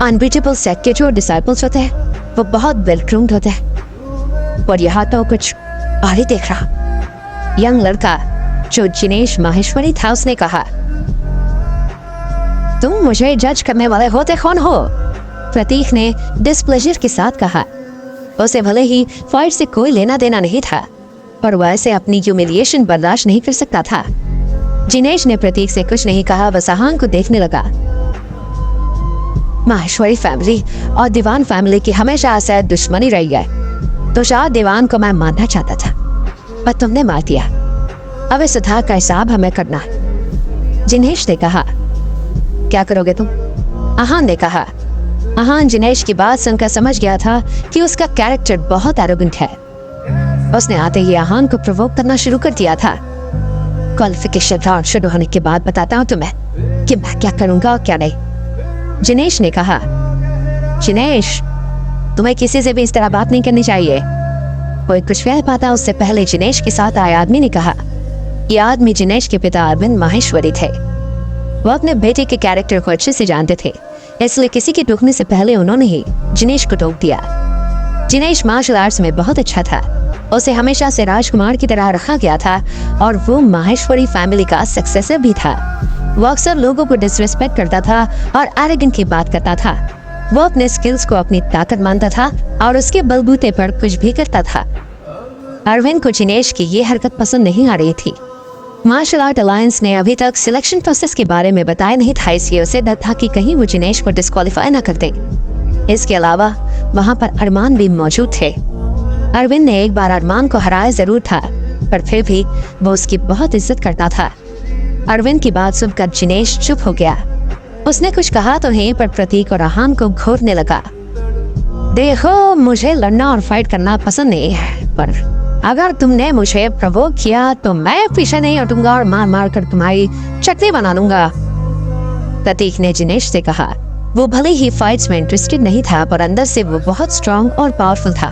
अनबीटेबल सेक्ट के जो डिसाइपल्स होते हैं वो बहुत वेल ग्रूम्ड होते हैं, और यहाँ तो कुछ और ही देख रहा। यंग लड़का जो जिनेश माहेश्वरी था उसने कहा, तुम मुझे जज करने वाले होते कौन हो? प्रतीक ने डिस्प्लेजर के साथ कहा। उसे भले ही फाइट से कोई लेना देना नहीं था, पर वह ऐसे अपनी ह्यूमिलिएशन बर्दाश्त नहीं कर सकता था। जिनेश ने प्रतीक से कुछ नहीं कहा, बस अहान को देखने लगा। माहेश्वरी फैमिली और दीवान फैमिली की हमेशा ऐसा दुश्मनी रही है। तुषार दीवान को मैं मारना चाहता था, पर तुमने मार दिया। अब इस सुधार का हिसाब हमें करना है। जिनेश ने कहा। क्या करोगे तुम? अहान ने कहा। अहान जिनेश की बात सुनकर समझ गया था कि उसका कैरेक्टर बहुत एरोगेंट है। उसने आते ही अहान को प्रोवोक करना शुरू कर दिया था। क्वालिफिकेशन राउंड शुरू होने के बाद बताता हूँ तुम्हें कि मैं क्या करूंगा और क्या नहीं। जिनेश ने कहा। जिनेश, तुम्हें किसी से भी इस तरह बात नहीं करनी चाहिए। कोई कुछ कह पाता उससे पहले जिनेश के साथ आए आदमी ने कहा। ये आदमी जिनेश के पिता अरविंद माहेश्वरी थे। वो अपने बेटे के कैरेक्टर को अच्छे से जानते थे, इसलिए किसी के टोकने से पहले उन्होंने ही जिनेश को टोक दिया। जिनेश मार्शल आर्ट्स में बहुत अच्छा था। उसे हमेशा से राजकुमार की तरह रखा गया था और वो माहेश्वरी फैमिली का सक्सेसर भी था। वो अक्सर लोगों को डिसरिस्पेक्ट करता था और एरोगेंट की बात करता था। वो अपने स्किल्स को अपनी ताकत मानता था और उसके बलबूते पर कुछ भी करता था। अरविंद को जिनेश की ये हरकत पसंद नहीं आ रही थी। मार्शल आर्ट अलायंस ने अभी तक सिलेक्शन प्रोसेस के बारे में बताया नहीं था, इसलिए उसे डर था कि कहीं वो जिनेश को डिस्क्वालीफाई न कर दे। इसके अलावा वहां पर अरमान भी मौजूद थे। अरविंद ने एक बार अरमान को हराया जरूर था, पर फिर भी वो उसकी बहुत इज्जत करता था। अरविंद की बात सुनकर जिनेश चुप हो गया। उसने कुछ कहा तो नहीं, पर प्रतीक और अहान को घूरने लगा। देखो, मुझे लड़ना और फाइट करना पसंद नहीं है, पर अगर तुमने मुझे प्रोवोक किया तो मैं पीछे नहीं हटूंगा और मार मार कर तुम्हारी चटनी बना दूंगा। प्रतीक ने जिनेश से कहा। वो भले ही फाइट्स में इंटरेस्टेड नहीं था, पर अंदर से वो बहुत स्ट्रांग और पावरफुल था।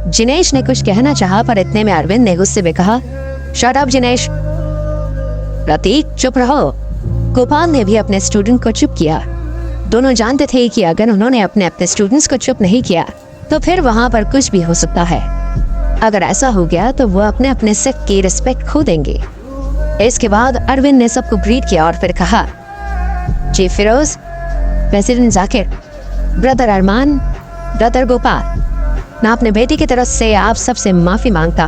जिनेश ने कुछ कहना चाहा, पर इतने में अरविंद ने गुस्से में कहा, शट अप जिनेश। प्रतीक, चुप रहो। गोपाल ने भी अपने स्टूडेंट को चुप किया। दोनों जानते थे कि अगर उन्होंने अपने अपने स्टूडेंट्स को चुप नहीं किया तो फिर वहां पर कुछ भी हो सकता है। अगर ऐसा हो गया तो वो अपने अपने सेक्ट की रिस्पेक्ट खो देंगे। इसके बाद अरविंद ने सबको ग्रीट किया और फिर कहा, जी फिरोज, प्रेसिडेंट जाकिर, ब्रदर अरमान, ब्रदर गोपाल, मैं अपने बेटी की तरफ से आप सबसे माफी मांगता।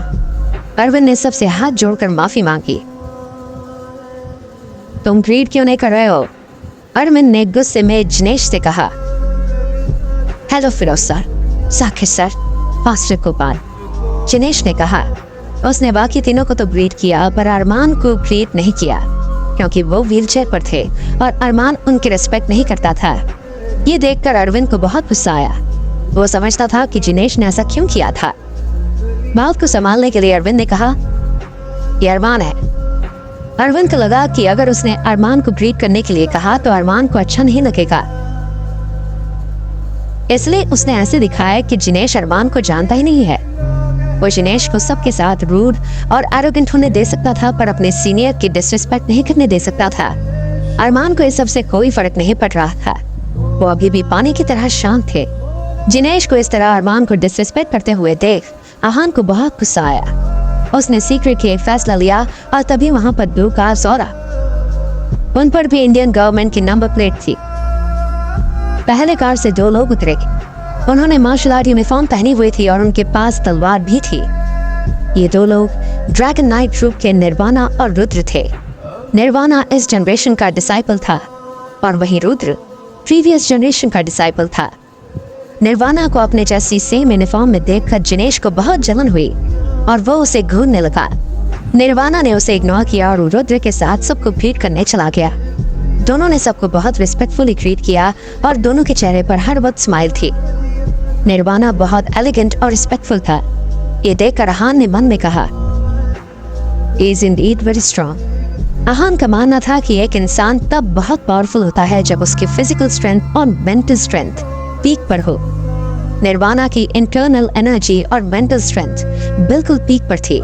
अरविंद ने सबसे हाथ जोड़कर माफी मांगी। तुम ग्रीट क्यों नहीं कर रहे हो? अरविंद ने गुस्से में जिनेश से कहा। Hello Firoz sir, Zakir sir, master Gopal, Jinesh ने कहा। उसने बाकी तीनों को तो ग्रीट किया, पर अरमान को ग्रीट नहीं किया क्योंकि वो व्हीलचेयर पर थे और अरमान उनकी रिस्पेक्ट नहीं करता था। ये देखकर अरविंद को बहुत गुस्सा आया। वो समझता था कि जिनेश ने ऐसा क्यों किया था। बात को संभालने के लिए अरविंद ने कहा, ये अरमान है। अरविंद को लगा कि अगर उसने अरमान को ग्रीट करने के लिए कहा तो अरमान को अच्छा नहीं लगेगा, इसलिए उसने ऐसे दिखाया कि जिनेश अरमान को जानता ही नहीं है। वो जिनेश को सबके साथ रूड और एरोगेंट होने दे सकता था, पर अपने सीनियर की डिसरिस्पेक्ट नहीं करने दे सकता था। अरमान को इस सब से कोई फर्क नहीं पड़ रहा था। वो अभी भी पानी की तरह शांत थे। जिनेश को इस तरह अरमान को डिसरिस्पेक्ट करते हुए देख आहान को बहुत गुस्सा आया। उसने सीक्रेट एक फैसला लिया और तभी वहां पर 2 कार्स और उन पर भी इंडियन गवर्नमेंट की नंबर प्लेट थी। पहले कार से 2 लोग उतरे। उन्होंने मार्शल आर्ट यूनिफॉर्म पहनी हुई थी और उनके पास तलवार भी थी। ये 2 लोग ड्रैगन नाइट ट्रूप के निर्वाणा और रुद्र थे। निर्वाणा इस जनरेशन का डिसाइपल था और वहीं रुद्र प्रीवियस जनरेशन का डिसाइपल था। निर्वाणा को अपने जैसी सेम यूनिफॉर्म में देखकर जिनेश को बहुत जलन हुई और वो उसे घूरने लगा। निर्वाणा ने उसे इग्नोर किया और रुद्र के साथ सबको ग्रीट करने चला गया। दोनों ने सबको बहुत रिस्पेक्टफुली ग्रीट किया और दोनों के चेहरे पर हर वक्त स्माइल थी। निर्वाणा बहुत एलिगेंट और रिस्पेक्टफुल था। ये देखकर आहान ने मन में कहा, इज इंडीड वेरी स्ट्रॉन्ग। आहान का मानना था कि एक इंसान तब बहुत पावरफुल होता है जब उसकी फिजिकल स्ट्रेंथ और मेंटल स्ट्रेंथ पीक पर हो। निर्वाणा की इंटरनल एनर्जी और मेंटल स्ट्रेंथ बिल्कुल पीक पर थी।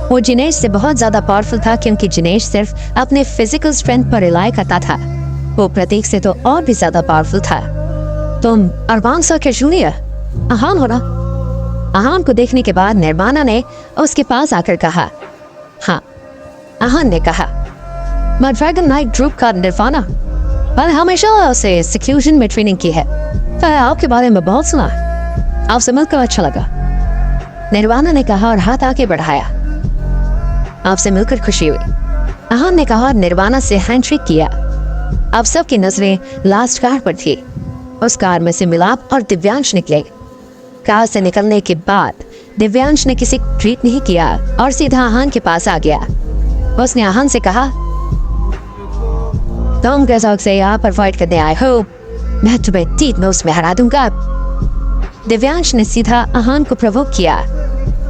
वो जिनेश से बहुत ज्यादा पावरफुल था क्योंकि जिनेश सिर्फ अपने फिजिकल स्ट्रेंथ पर रिलाई करता था। वो प्रतीक से तो और भी ज्यादा पावरफुल था। तुम अरमान सर के जूनियर आहान हो ना? आहान को देखने के बाद निर्वाणा ने उसके पास आकर कहा, हाँ। आहान ने कहा, मैं ड्रैगन नाइट ग्रुप का निर्वाणा। मैंने हमेशा उसे सिक्यूजन में ट्रेनिंग की है। आपके बारे में बहुत सुना। आपसे मिलकर अच्छा लगा। निर्वाणा ने कहा और हाथ आगे बढ़ाया। आपसे मिलकर खुशी हुई। आहान ने कहा और निर्वाणा से हैंडशेक किया। अब सबकी नजरें लास्ट कार पर थी। उस कार में से मिलाप और दिव्यांश निकले। कार से निकलने के बाद दिव्यांश ने किसी को ट्रीट नहीं किया और सीधा आहान के पास आ गया। उसने आहान से कहा, तुम कैसा से यहाँ पर फाइट करने आए हो? मैं तुम्हें 3 नोस में हरा दूंगा। दिव्यांश ने सीधा आहान को प्रोवोक किया।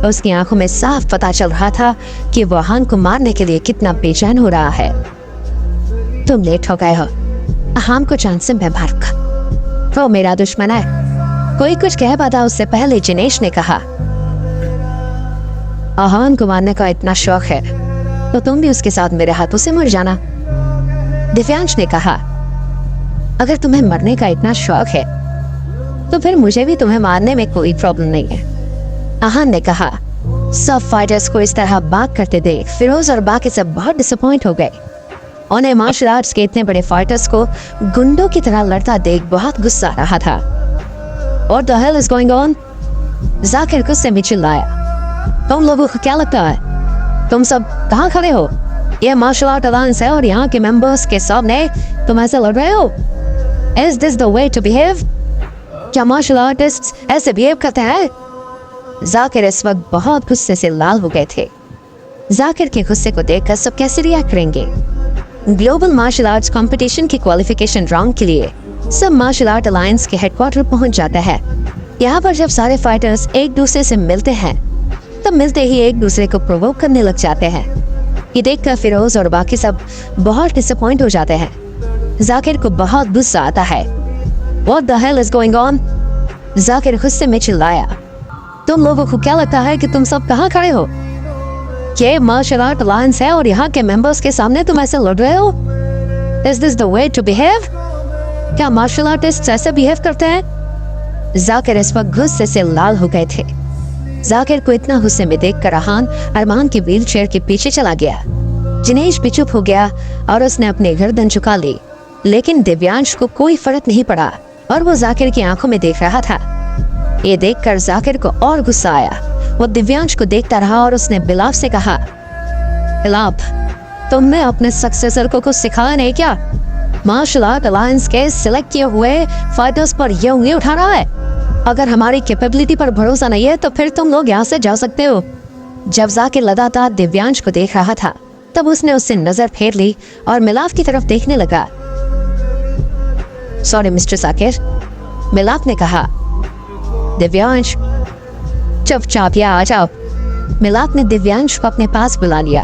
उसकी आंखों में साफ पता चल रहा था कि वो आहान को मारने के लिए कितना बेचैन हो रहा है। तुम लेट हो गए हो। आहान को चांद से मैं मारूंगा। वो मेरा दुश्मन है। कोई कुछ कह पाता उससे पहले जिनेश ने कहा, आहान को मारने का इतना शौक है तो तुम भी उसके साथ मेरे हाथों से मर जाना। दिव्यांश ने कहा, अगर तुम्हें मरने का इतना शौक है तो फिर मुझे भी तुम्हें मारने में कोई प्रॉब्लम नहीं है। आहान ने कहा, सब फाइटर्स को इस तरह बात करते देख फिरोज और बाकी सब बहुत डिसअपॉइंट हो गए। उन्हें मार्शल आर्ट्स के इतने बड़े फाइटर्स को गुंडों की तरह लड़ता देख बहुत गुस्सा आ रहा था। What the hell is going on? Zakir गुस्से में चिल्लाया, तुम लोगों को क्या लगता है? तुम सब कहाँ खड़े हो? ये मार्शल आर्ट अलायंस है और यहाँ के मेंबर्स के सामने तुम ऐसे लड़ रहे हो? Is this the way to behave? क्या मार्शल आर्टिस्ट्स ऐसे बिहेव करते हैं? जाकिर इस वक्त बहुत गुस्से से लाल हो गए थे। जाकिर के गुस्से को देखकर सब कैसे रिएक्ट करेंगे? ग्लोबल मार्शल आर्ट्स कंपटीशन की क्वालिफिकेशन राउंड के लिए सब मार्शल आर्ट अलायंस के हेडक्वार्टर पहुंच जाता है। यहाँ पर जब सारे फाइटर्स एक दूसरे से मिलते हैं तब मिलते ही एक दूसरे को प्रोवोक करने लग जाते हैं। ये देखकर फिरोज और बाकी सब बहुत डिसअपॉइंट हो जाते हैं। जाकिर को बहुत गुस्सा आता है। What the hell is going on? Zakir गुस्से में चिल्लाया, तुम लोगों को क्या लगता है कि तुम सब कहाँ खड़े हो? ये मार्शल आर्ट अलायंस है और यहाँ के मेंबर्स के सामने तुम ऐसे लड़ रहे हो? Is this the way to behave? क्या मार्शल आर्टिस्ट ऐसे बिहेव करते हैं? जाकिर इस वक्त गुस्से से लाल हो गए थे। जाकिर को इतना गुस्से में देखकर आहान अरमान के व्हील चेयर के पीछे चला गया। जिनेश भी चुप हो गया और उसने अपनी गर्दन झुका ली, लेकिन दिव्यांश को कोई फर्क नहीं पड़ा और वो जाकिर की आंखों में देख रहा था। ये देखकर जाकिर को और गुस्सा आया। वो दिव्यांश को देखता रहा और उसने बिलाप से कहा, बिलाप, तुमने अपने सक्सेसर को कुछ सिखाया नहीं क्या? मार्शल आर्ट अलायंस के सिलेक्ट किए हुए फाइटर्स पर ये उंगली उठा रहा है। अगर हमारी कैपेबिलिटी पर भरोसा नहीं है तो फिर तुम लोग यहाँ से जा सकते हो। जब जाकिर लगातार दिव्यांश को देख रहा था तब उसने उससे नजर फेर ली और मिलाप की तरफ देखने लगा। सॉरी मिस्टर जाकिर, मिलाप ने कहा। दिव्यांश चुपचाप या आ जाओ। मिलाप ने दिव्यांश को अपने पास बुला लिया।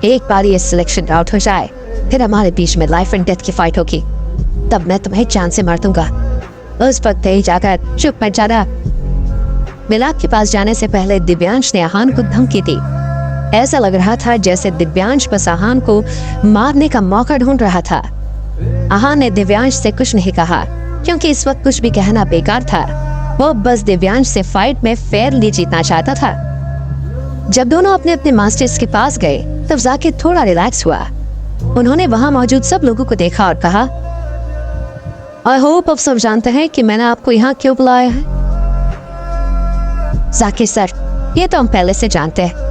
एक बार ये सिलेक्शन आउट हो जाए फिर हमारे बीच में लाइफ एंड डेथ की फाइट होगी, तब मैं तुम्हें जान से मार दूंगा। उस वक्त ही जाकर चुप मत जाना। मिलाप के पास जाने से पहले दिव्यांश ने आहान को धमकी दी। ऐसा लग रहा था जैसे दिव्यांश बस आहान को मारने का मौका ढूंढ रहा था। आहान ने दिव्यांश से कुछ नहीं कहा क्योंकि इस वक्त कुछ भी कहना बेकार था। वो बस दिव्यांश से फाइट में फेयरली जीतना चाहता था। जब दोनों अपने अपने मास्टर्स के पास गए तब जाकिर थोड़ा रिलैक्स हुआ। उन्होंने वहां मौजूद सब लोगों को देखा और कहा, आई होप अब सब जानते हैं कि मैंने आपको यहाँ क्यों बुलाया है। जाकिर सर, ये तो हम पहले से जानते हैं।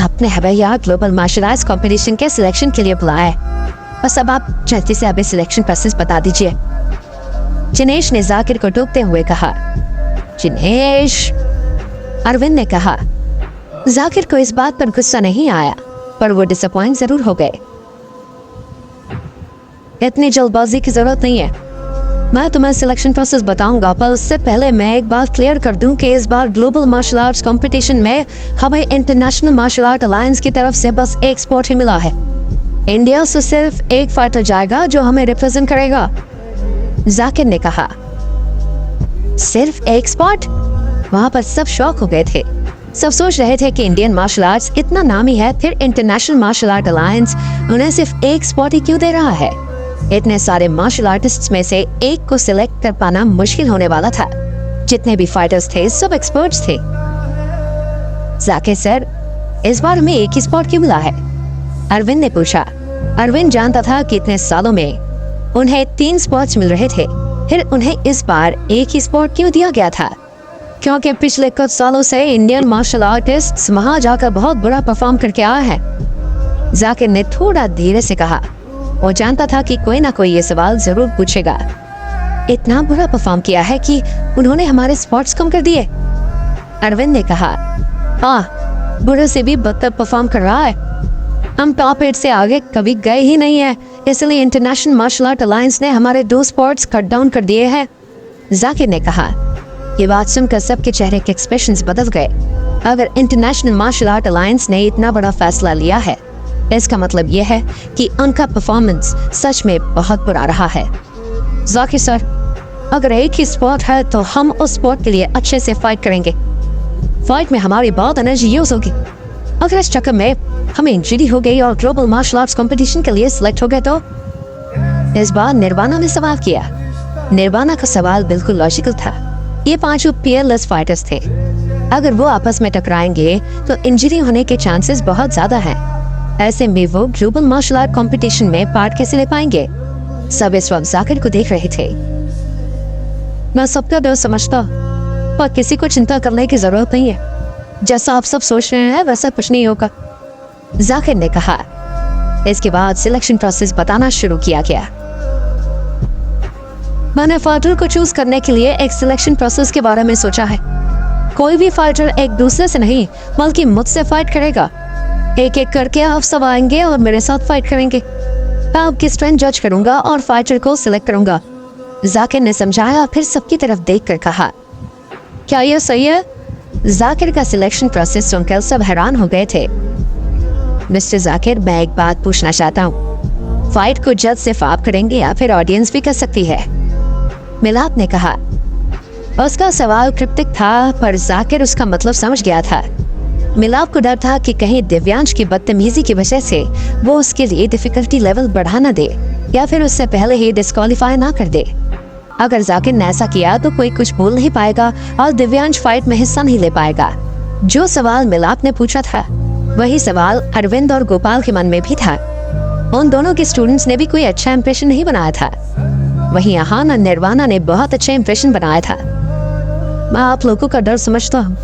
आपने हमें यहाँ ग्लोबल मार्शल आर्ट्स कंपटीशन के सिलेक्शन के लिए बुलाया है। बस अब आप जल्दी से हमें सिलेक्शन प्रोसेस बता दीजिए। जिनेश ने जाकिर को टोकते हुए कहा। जिनेश, अरविंद ने कहा। जाकिर को इस बात पर गुस्सा नहीं आया, पर वो डिसअपॉइंट जरूर हो गए। इतनी जल्दबाजी की जरूरत नहीं है, मैं तुम्हें सिलेक्शन प्रोसेस बताऊंगा, पर उससे पहले मैं एक बात क्लियर कर दूं कि इस बार ग्लोबल मार्शल आर्ट्स कंपटीशन में हमें इंटरनेशनल मार्शल आर्ट अलायंस की तरफ से बस एक स्पॉट ही मिला है। इंडिया से सिर्फ एक फाइटर जाएगा जो हमें रिप्रेजेंट करेगा। जाकिर ने कहा। सिर्फ एक स्पॉट? वहां पर सब शॉक हो गए थे। सब सोच रहे थे कि इंडियन मार्शल आर्ट्स इतना नामी है, फिर इंटरनेशनल मार्शल आर्ट अलायंस उन्हें सिर्फ एक स्पॉट ही क्यों दे रहा है। इतने सारे मार्शल आर्टिस्ट्स में से एक को सिलेक्ट कर पाना मुश्किल होने वाला था। जितने भी फाइटर्स थे सब एक्सपर्ट्स थे। जाकिर सर, इस बार हमें एक ही स्पॉट क्यों मिला है? अरविंद ने पूछा। अरविंद जानता था कि इतने सालों में उन्हें 3 स्पॉट्स मिल रहे थे, फिर उन्हें इस बार एक ही स्पॉट क्यों दिया गया था? क्योंकि पिछले कुछ सालों से इंडियन मार्शल आर्टिस्ट वहां जाकर बहुत बुरा परफॉर्म करके आया है। जाकिर ने थोड़ा धीरे से कहा। वो जानता था कि कोई ना कोई ये सवाल जरूर पूछेगा। इतना बुरा परफॉर्म किया है कि उन्होंने हमारे स्पॉट्स कम कर दिए। अरविंद ने कहा। हाँ, बुरे से भी बदतर परफॉर्म कर रहा है। हम टॉप 8 से आगे कभी गए ही नहीं है, इसलिए इंटरनेशनल मार्शल आर्ट अलायंस ने हमारे 2 स्पॉट्स कट डाउन कर दिए हैं। जाकिर ने कहा। ये बात सुनकर सबके चेहरे के एक्सप्रेशंस बदल गए। अगर इंटरनेशनल मार्शल आर्ट अलायंस ने इतना बड़ा फैसला लिया है, इसका मतलब यह है कि उनका परफॉर्मेंस सच में बहुत बुरा रहा है। जाकिर सर, अगर एक ही स्पॉट है तो हम उस स्पॉट के लिए अच्छे से फाइट करेंगे। फाइट में हमारी बहुत एनर्जी यूज होगी। अगर इस चक्कर में हमें इंजरी हो गई और ग्लोबल मार्शल आर्ट्स कंपटीशन के लिए सिलेक्ट हो गए तो? इस बार निर्वाणा ने सवाल किया। निर्वाणा का सवाल बिल्कुल लॉजिकल था। ये 5 पीयरलेस फाइटर्स थे। अगर वो आपस में टकराएंगे तो इंजरी होने के चांसेस बहुत ज्यादा हैं। ऐसे में वो ग्लोबल मार्शल आर्ट कंपटीशन में पार्ट कैसे ले पाएंगे? सब इस वक्त जाकिर को देख रहे थे। मैं सबका डर समझता, पर किसी को चिंता करने की जरूरत नहीं है। जैसा आप सब सोच रहे हैं वैसा कुछ नहीं होगा, जाकिर ने कहा। इसके बाद सिलेक्शन प्रोसेस बताना शुरू किया गया। मैंने फाइटर को चूज करने के लिए एक सिलेक्शन प्रोसेस के बारे में सोचा है। कोई भी फाइटर एक दूसरे से नहीं बल्कि मुझसे फाइट करेगा। एक एक करके आप सब आएंगे और मेरे साथ फाइट करेंगे। मैं आपकी स्ट्रेंथ जज करूंगा और फाइटर को सिलेक्ट करूंगा। जाकिर ने समझाया, फिर सबकी तरफ देखकर कहा, क्या यह सही है? जाकिर का सिलेक्शन प्रोसेस सुनकर सब हैरान हो गए थे। मिस्टर जाकिर, मैं एक बात पूछना चाहता हूँ। फाइट को जज सिर्फ आप करेंगे या फिर ऑडियंस भी कर सकती है? मिलाप ने कहा। उसका सवाल क्रिप्टिक था, पर जाकिर उसका मतलब समझ गया था। मिलाप को डर था कि कहीं दिव्यांश की बदतमीजी की वजह से वो उसके लिए डिफिकल्टी लेवल बढ़ा ना दे या फिर उससे पहले ही डिस्क्वालीफाई ना कर दे। अगर जाकिर ने ऐसा किया तो कोई कुछ बोल नहीं पाएगा और दिव्यांश फाइट में हिस्सा नहीं ले पाएगा। जो सवाल मिलाप ने पूछा था वही सवाल अरविंद और गोपाल के मन में भी था। उन दोनों के स्टूडेंट्स ने भी कोई अच्छा इंप्रेशन नहीं बनाया था। वहीं आहान और निर्वाणा ने बहुत अच्छा इंप्रेशन बनाया था। मैं आप लोगों का डर समझता हूँ।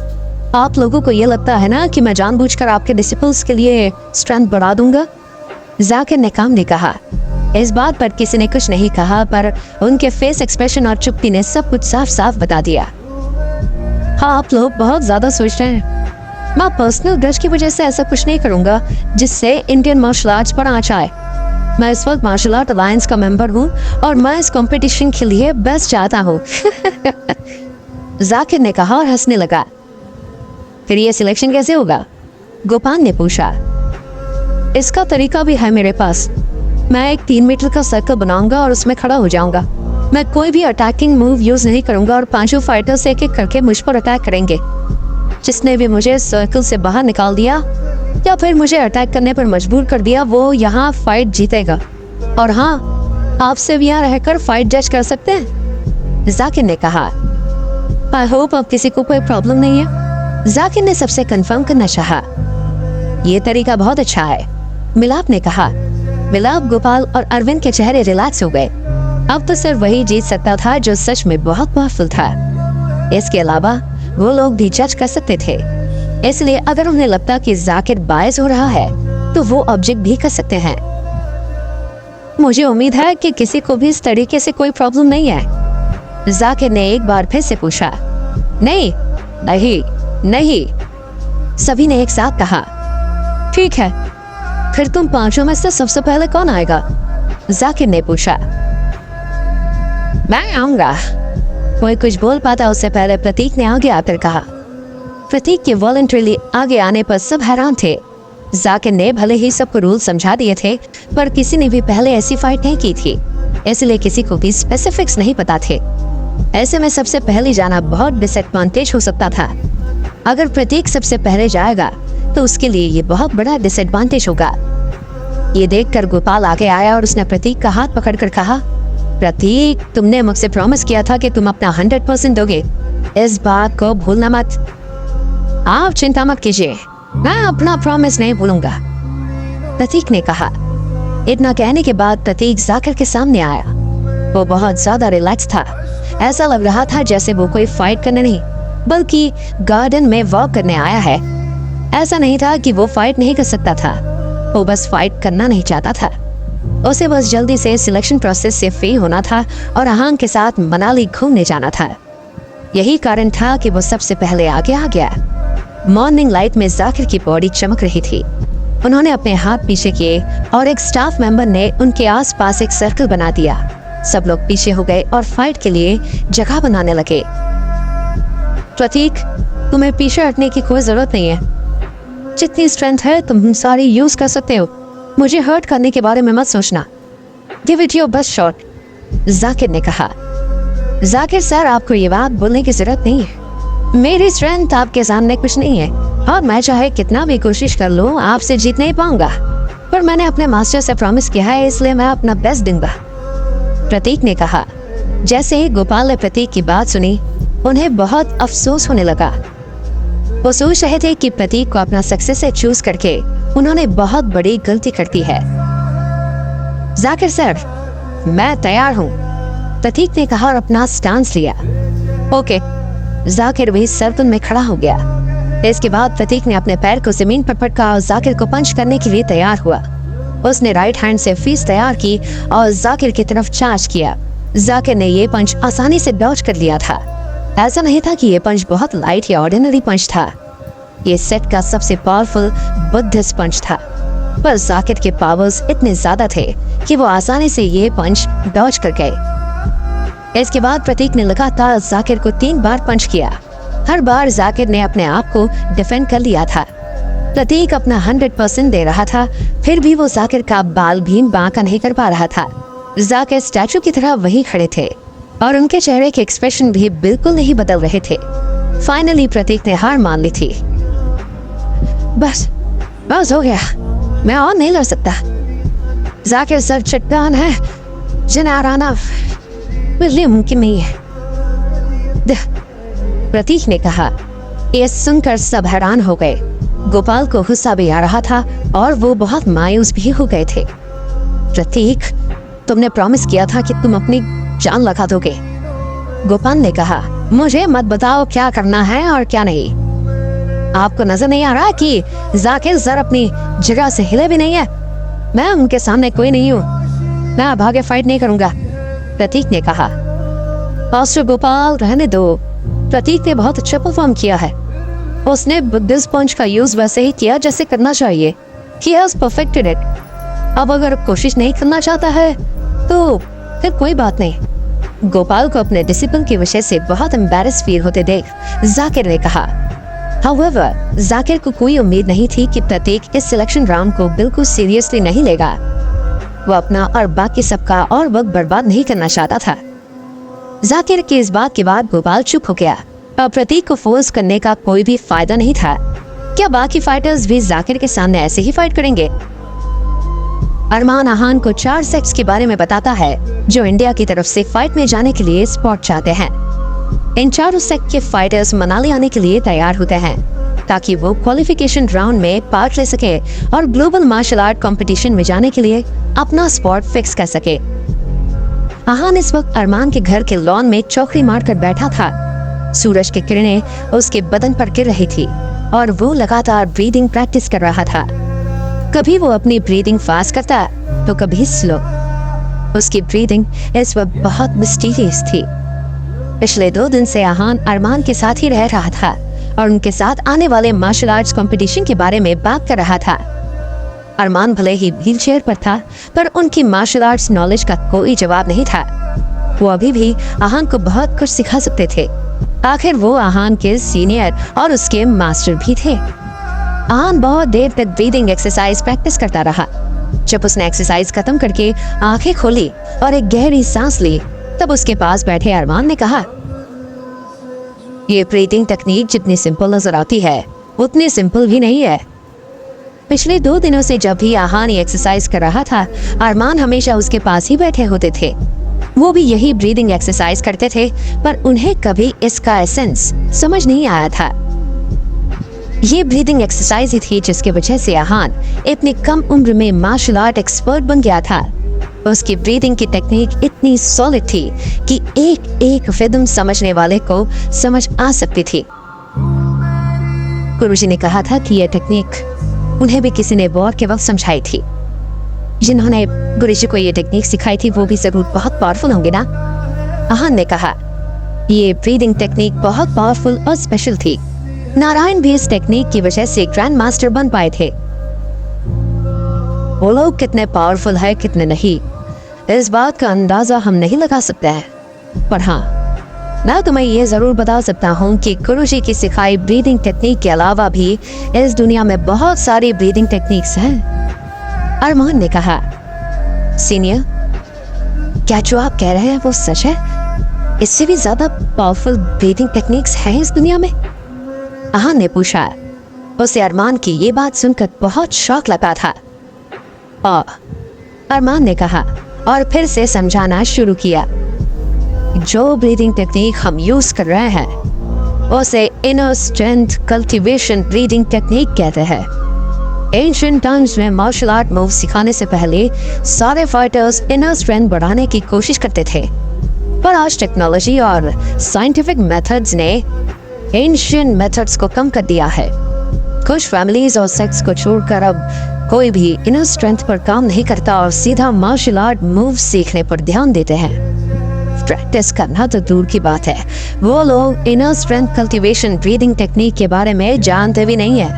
आप लोगों को ये लगता है ना कि मैं जानबूझकर आपके डिसिपल्स के लिए स्ट्रेंथ बढ़ा दूंगा? जाकिर ने काम नहीं कहा। इस बात पर किसी ने कुछ नहीं कहा, पर उनके फेस एक्सप्रेशन और चुप्पी ने सब कुछ साफ साफ बता दिया। हाँ, आप लोग बहुत ज्यादा सोच रहे हैं। मैं पर्सनल ग्रज की वजह से ऐसा कुछ नहीं करूंगा जिससे इंडियन मार्शल आर्ट्स पर आँच आए। मैं इस वक्त मार्शल आर्ट अलायंस का मेंबर हूँ और मैं इस कंपटीशन के लिए बेस्ट चाहता हूँ। जाकिर ने कहा और हंसने लगा। फिर ये सिलेक्शन कैसे होगा? गोपाल ने पूछा। इसका तरीका भी है मेरे पास। मैं एक 3 मीटर का सर्कल बनाऊंगा और उसमें खड़ा हो जाऊंगा। मैं कोई भी अटैकिंग मूव यूज नहीं करूंगा और 5 फाइटर्स एक एक करके मुझ पर अटैक करेंगे। जिसने भी मुझे सर्कल से बाहर निकाल दिया या फिर मुझे अटैक करने पर मजबूर कर दिया, वो यहाँ फाइट जीतेगा। और हाँ, आपसे भी यहाँ रहकर फाइट जज कर सकते हैं, जाकिर ने कहा। आई होप अब किसी को कोई प्रॉब्लम नहीं है, जाकिर ने सबसे कंफर्म करना चाहा। ये तरीका बहुत अच्छा है, मिलाप ने कहा। मिलाप, गोपाल और अरविंद के चेहरे रिलैक्स हो गए। अब तो सिर्फ वही जीत सकता था जो सच में बहुत पावरफुल था। इसके अलावा वो लोग भी जज कर सकते थे, इसलिए अगर उन्हें लगता कि जाकिर बायस हो रहा है तो वो ऑब्जेक्ट भी कर सकते हैं। मुझे उम्मीद है कि किसी को भी इस तरीके से कोई प्रॉब्लम नहीं है, जाकिर ने एक बार फिर से पूछा। नहीं नहीं नहीं, सभी ने एक साथ कहा। ठीक है, फिर तुम 5 में से सबसे पहले कौन आएगा? जाकिर ने पूछा। मैं आऊंगा। कोई कुछ बोल पाता उससे पहले प्रतीक ने आगे आकर कहा। प्रतीक के वॉलंटरीली आगे आने पर सब हैरान थे। जाकिर ने भले ही सबको रूल समझा दिए थे, पर किसी ने भी पहले ऐसी फाइट नहीं की थी, इसलिए किसी को भी स्पेसिफिक्स नहीं पता थे। ऐसे में सबसे पहले जाना बहुत डिसएडवांटेज हो सकता था। अगर प्रतीक सबसे पहले जाएगा तो उसके लिए ये बहुत बड़ा डिसएडवांटेज होगा। ये देखकर गोपाल आगे आया और उसने प्रतीक का हाथ पकड़कर कहा, प्रतीक, तुमने मुझसे प्रॉमिस किया था कि तुम अपना 100% दोगे। इस बात को भूलना मत। आप चिंता मत कीजिए, मैं अपना प्रॉमिस नहीं भूलूंगा, प्रतीक ने कहा। इतना कहने के बाद प्रतीक जाकिर के सामने आया। वो बहुत ज्यादा रिलैक्स था। ऐसा लग रहा था जैसे वो कोई फाइट करने नहीं बल्कि गार्डन में वॉक करने आया है। ऐसा नहीं था कि वो फाइट नहीं कर सकता था, वो बस फाइट करना नहीं चाहता था। उसे बस जल्दी से सिलेक्शन प्रोसेस से फ्री होना था और आहांग के साथ मनाली घूमने जाना था। यही कारण था कि वो सबसे पहले आगे आ गया। मॉर्निंग लाइट में जाकिर की बॉडी चमक रही थी। उन्होंने अपने हाथ पीछे किए और एक स्टाफ मेंबर ने उनके आसपास एक सर्कल बना दिया। सब लोग पीछे हो गए और फाइट के लिए जगह बनाने लगे। प्रतीक, तुम्हें पीछे हटने की कोई जरूरत नहीं है। जितनी स्ट्रेंथ है तुम सारी यूज कर सकते हो। मुझे हर्ट करने के बारे में मत सोचना। Give it your best shot, Zakir ने कहा। जाकिर सर, आपको ये बात बोलने की जरूरत नहीं है। मेरी स्ट्रेंथ आपके सामने कुछ नहीं है और मैं चाहे कितना भी कोशिश कर लूं आपसे जीत नहीं पाऊंगा, पर मैंने अपने मास्टर से प्रॉमिस किया है, इसलिए मैं अपना बेस्ट दूंगा, प्रतीक ने कहा। जैसे ही गोपाल ने प्रतीक की बात सुनी, उन्हें बहुत अफसोस होने लगा। वो सोच रहे थे कि प्रतीक को अपना सक्सेस से चूज करके उन्होंने बहुत बड़ी गलती कर दी है। जाकिर सर, मैं तैयार हूँ, प्रतीक ने कहा और अपना स्टांस लिया। ओके, जाकिर भी सर्कल में खड़ा हो गया। इसके बाद प्रतीक ने अपने पैर को जमीन पर पटका और जाकिर को पंच करने के लिए तैयार हुआ। उसने राइट हैंड से फीस तैयार की और जाकिर की तरफ चार्ज किया। जाकिर ने ये पंच आसानी से डॉज कर लिया था। ऐसा नहीं था कि ये पंच बहुत लाइट या ऑर्डिनरी पंच था। ये सेट का सबसे पावरफुल बुद्धिस्ट पंच था, पर जाकिर के पावर्स इतने ज्यादा थे कि वो आसानी से ये पंच डॉज कर गए। इसके बाद प्रतीक ने लगातार जाकिर को 3 बार पंच किया। हर बार जाकिर ने अपने आप को डिफेंड कर लिया था। प्रतीक अपना 100% दे रहा था, फिर भी वो जाकिर का बाल भी बांका नहीं कर पा रहा था। जाकिर स्टैचू की तरह वहीं खड़े थे और उनके चेहरे के एक्सप्रेशन भी बिल्कुल नहीं बदल रहे थे। फाइनली प्रतीक ने हार मान ली थी। बस हो गया, मैं और नहीं लड़ सकता। जाकिर सर चट्टान है, जिन्हें हराना मेरे लिए मुमकिन नहीं है, प्रतीक ने कहा। ये सुनकर सब हैरान हो गए। गोपाल को गुस्सा भी आ रहा था और वो बहुत मायूस भी हो गए थे। प्रतीक, तुमने प्रॉमिस किया था कि तुम अपनी जान लगा दोगे, गोपाल ने कहा। मुझे मत बताओ क्या करना है और क्या नहीं। आपको नजर नहीं आ रहा कि जाकिर सर अपनी जगह से हिले भी नहीं है? मैं उनके सामने कोई नहीं हूँ, मैं अब आगे फाइट नहीं करूंगा, प्रतीक ने कहा। मास्टर गोपाल, रहने दो। प्रतीक ने बहुत अच्छा परफॉर्म किया है। उसने बुद्धिस्ट पंच का यूज वैसे ही किया जैसे करना चाहिए। He has perfected it. अब अगर कोशिश नहीं करना चाहता है तो फिर कोई बात नहीं। गोपाल को अपने डिसिप्लिन की वजह से बहुत एम्बैरेस फील होते देख जाकिर ने कहा। However, जाकिर को कोई उम्मीद नहीं थी कि प्रत्येक इस सिलेक्शन राउंड को बिल्कुल सीरियसली नहीं लेगा। वो अपना और बाकी सबका और वक्त बर्बाद नहीं करना चाहता था। जाकिर की इस बात के बाद गोपाल चुप हो गया। अब प्रतीक को फोर्स करने का कोई भी फायदा नहीं था। क्या बाकी फाइटर्स भी जाकिर के सामने ऐसे ही फाइट करेंगे? अरमान आहान को 4 सेक्स के बारे में बताता है जो इंडिया की तरफ से फाइट में जाने के लिए स्पॉट चाहते हैं। इन चारों सेक्ट के फाइटर्स मनाली आने के लिए तैयार होते हैं ताकि वो क्वालिफिकेशन राउंड में पार्ट ले सके और ग्लोबल मार्शल आर्ट कंपटीशन में जाने के लिए अपना स्पॉट फिक्स कर सके। आहान इस वक्त अरमान के घर के लॉन में चौकड़ी मारकर बैठा था। सूरज की किरणें उसके बदन पर गिर रही थी और वो लगातार ब्रीदिंग प्रैक्टिस कर रहा था। कभी वो अपनी ब्रीदिंग फास्ट करता तो कभी स्लो। उसकी ब्रीदिंग इस वक्त बहुत मिस्टीरियस थी। पिछले 2 दिन से आहान अरमान के साथ ही रह रहा था और उनके साथ आने वाले मार्शल आर्ट्स कंपटीशन के बारे में बात कर रहा था। अरमान भले ही व्हील चेयर पर था पर उनकी मार्शल आर्ट्स नॉलेज का कोई जवाब नहीं था। वो अभी भी आहान को बहुत कुछ सिखा सकते थे। आखिर वो आहान के सीनियर और उसके मास्टर भी थे। आहान बहुत देर तक ब्रीदिंग एक्सरसाइज प्रैक्टिस करता रहा। जब उसने एक्सरसाइज खत्म करके आंखें खोली और एक गहरी सांस ली तब उसके पास बैठे अरमान ने कहा, ये ब्रीदिंग टेक्निक जितनी सिंपल नजर आती है उतनी सिंपल भी नहीं है। पिछले 2 दिनों से जब भी आहान ये एक्सरसाइज कर रहा था अरमान हमेशा उसके पास ही बैठे होते थे। वो भी यही ब्रीदिंग एक्सरसाइज करते थे पर उन्हें कभी इसका एसेंस समझ नहीं आया था। ये ब्रीदिंग एक्सरसाइज ही थी जिसकी वजह से आहान इतनी कम उम्र में मार्शल आर्ट एक्सपर्ट बन गया था। उसकी ब्रीदिंग की टेक्निक इतनी सॉलिड थी कि एक एक रिदम समझने वाले को समझ आ सकती थी। गुरुजी ने कहा था कि यह टेक्निक उन्हें भी किसी ने वॉर के वक्त समझाई थी। जिन्होंने गुरुजी को ये टेक्निक सिखाई थी वो भी जरूर बहुत पावरफुल होंगे ना? आहान ने कहा, ये ब्रीदिंग टेक्निक बहुत पावरफुल और स्पेशल थी। नारायण भी इस टेक्निक की वजह से ग्रैंड मास्टर बन पाए थे। वो लोग कितने पावरफुल है कितने नहीं, इस बात का अंदाजा हम नहीं लगा सकते हैं। पर हाँ, मैं तुम्हें ये जरूर बता सकता हूँ कि गुरुजी की सिखाई ब्रीदिंग टेक्निक के अलावा भी इस दुनिया में बहुत सारी ब्रीदिंग टेक्निक्स हैं। अरमान ने कहा, सीनियर, क्या जो आप कह रहे हैं वो सच है? इससे भी ज्यादा पावरफुल ब्रीदिंग टेक्निक्स हैं इस दुनिया में? आहान ने पूछा। उसे अरमान की ये बात सुनकर बहुत शौक लगा था। अरमान ने कहा और फिर से समझाना शुरू किया। जो ब्रीदिंग टेक्निक हम यूज कर रहे हैं उसे inner strength cultivation breathing technique कहते हैं। एंशिएंट टाइम्स में मार्शल आर्ट मूव सिखाने से पहले सारे फाइटर्स इनर स्ट्रेंथ बढ़ाने की कोशिश करते थे, पर आज टेक्नोलॉजी और साइंटिफिक मेथड्स ने एंशिएंट मेथड्स को कम कर दिया है। कुछ फैमिलीज और सेक्स को छोड़कर अब कोई भी इनर स्ट्रेंथ पर काम नहीं करता और सीधा मार्शल आर्ट मूव सीखने पर ध्यान देते हैं। प्रैक्टिस करना तो दूर की बात है, वो लोग inner strength cultivation breathing technique के बारे में जानते भी नहीं है।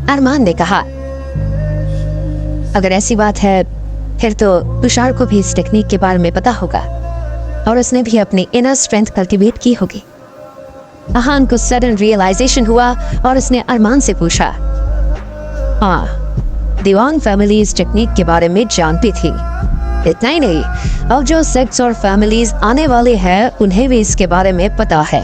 अरमान ने कहा, अगर ऐसी बात है फिर तो तुषार को भी इस टेक्निक के बारे में पता होगा और उसने भी अपनी इनर स्ट्रेंथ कल्टीवेट की होगी। आहान को सडन रियलाइजेशन हुआ और उसने अरमान से पूछा, हाँ, दीवान फैमिली इस टेक्निक के बारे में जानती थी। इतना ही नहीं, अब जो सेक्ट्स और फैमिलीज आने वाले हैं उन्हें भी इसके बारे में पता है।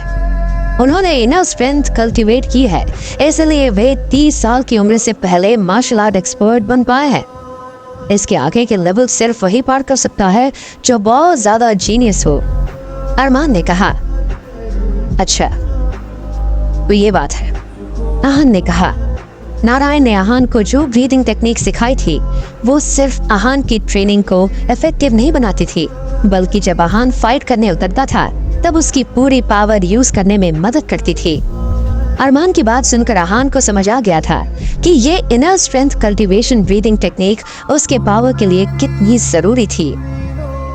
उन्होंने इनर स्ट्रेंथ कल्टीवेट की है, इसलिए वे 30 साल की उम्र से पहले मार्शल आर्ट एक्सपर्ट बन पाए हैं। इसके आगे के लेवल सिर्फ वही पार कर सकता है जो बहुत ज्यादा जीनियस हो। अरमान ने कहा, अच्छा तो ये बात है। आहान ने कहा, नारायण ने आहान को जो ब्रीदिंग टेक्निक सिखाई थी वो सिर्फ आहान की ट्रेनिंग को इफेक्टिव नहीं बनाती थी, बल्कि जब आहान फाइट करने उतरता था तब उसकी पूरी पावर यूज करने में मदद करती थी। अरमान की बात सुनकर आहान को समझ आ गया था कि ये inner strength cultivation breathing technique उसके पावर के लिए कितनी जरूरी थी।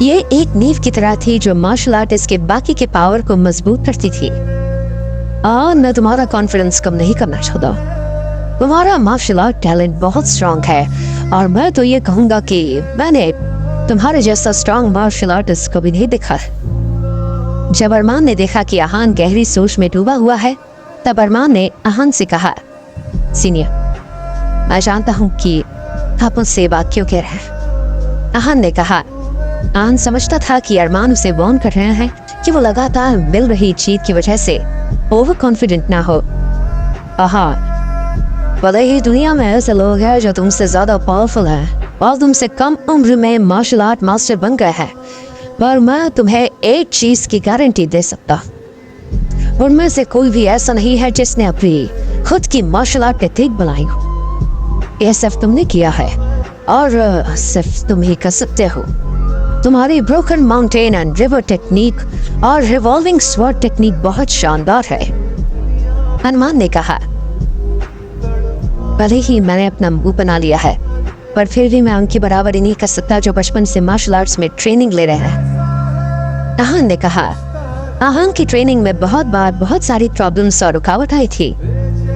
ये एक नींव की तरह थी जो मार्शल आर्टिस्ट के बाकी के पावर को मजबूत करती थी। मैं तुम्हारा कॉन्फिडेंस कम नहीं करना चाहता। तुम्हारा मार्शल आर्ट टैलेंट बहुत स्ट्रॉन्ग है और मैं तो ये कहूँगा कि मैंने तुम्हारे जैसा स्ट्रांग मार्शल आर्टिस्ट कभी नहीं देखा। जब अरमान ने देखा कि आहान गहरी सोच में डूबा हुआ है, तब अरमान ने आहान से कहा, सीनियर, मैं जानता हूँ कि आप मुझसे ये बात क्यों कह रहे हैं। आहान ने कहा। आहान समझता था कि अरमान उसे वार्न कर रहे हैं कि वो लगातार मिल रही जीत की वजह से ओवर कॉन्फिडेंट ना हो। भले ही दुनिया में ऐसे लोग हैं जो तुमसे ज्यादा पावरफुल हैं और तुमसे कम उम्र में मार्शल आर्ट मास्टर बन गए हैं, पर मैं तुम्हें एक चीज की गारंटी दे सकता, उनमें से कोई भी ऐसा नहीं है जिसने अपनी खुद की मार्शल आर्ट टेक्निक बनाई हो। यह सिर्फ तुमने किया है और सिर्फ तुम ही कर सकते हो। तुम्हारी broken mountain and river technique और रिवॉल्विंग स्वॉर्ड टेक्निक बहुत शानदार है। हनुमान ने कहा, भले ही मैंने अपना मुंह बना लिया है, पर फिर भी मैं उनकी बराबरी नहीं कर सकता जो बचपन से मार्शल आर्ट्स में ट्रेनिंग ले रहे हैं। आहान ने कहा। आहान की ट्रेनिंग में बहुत बार बहुत सारी प्रॉब्लम्स और रुकावट आई थी।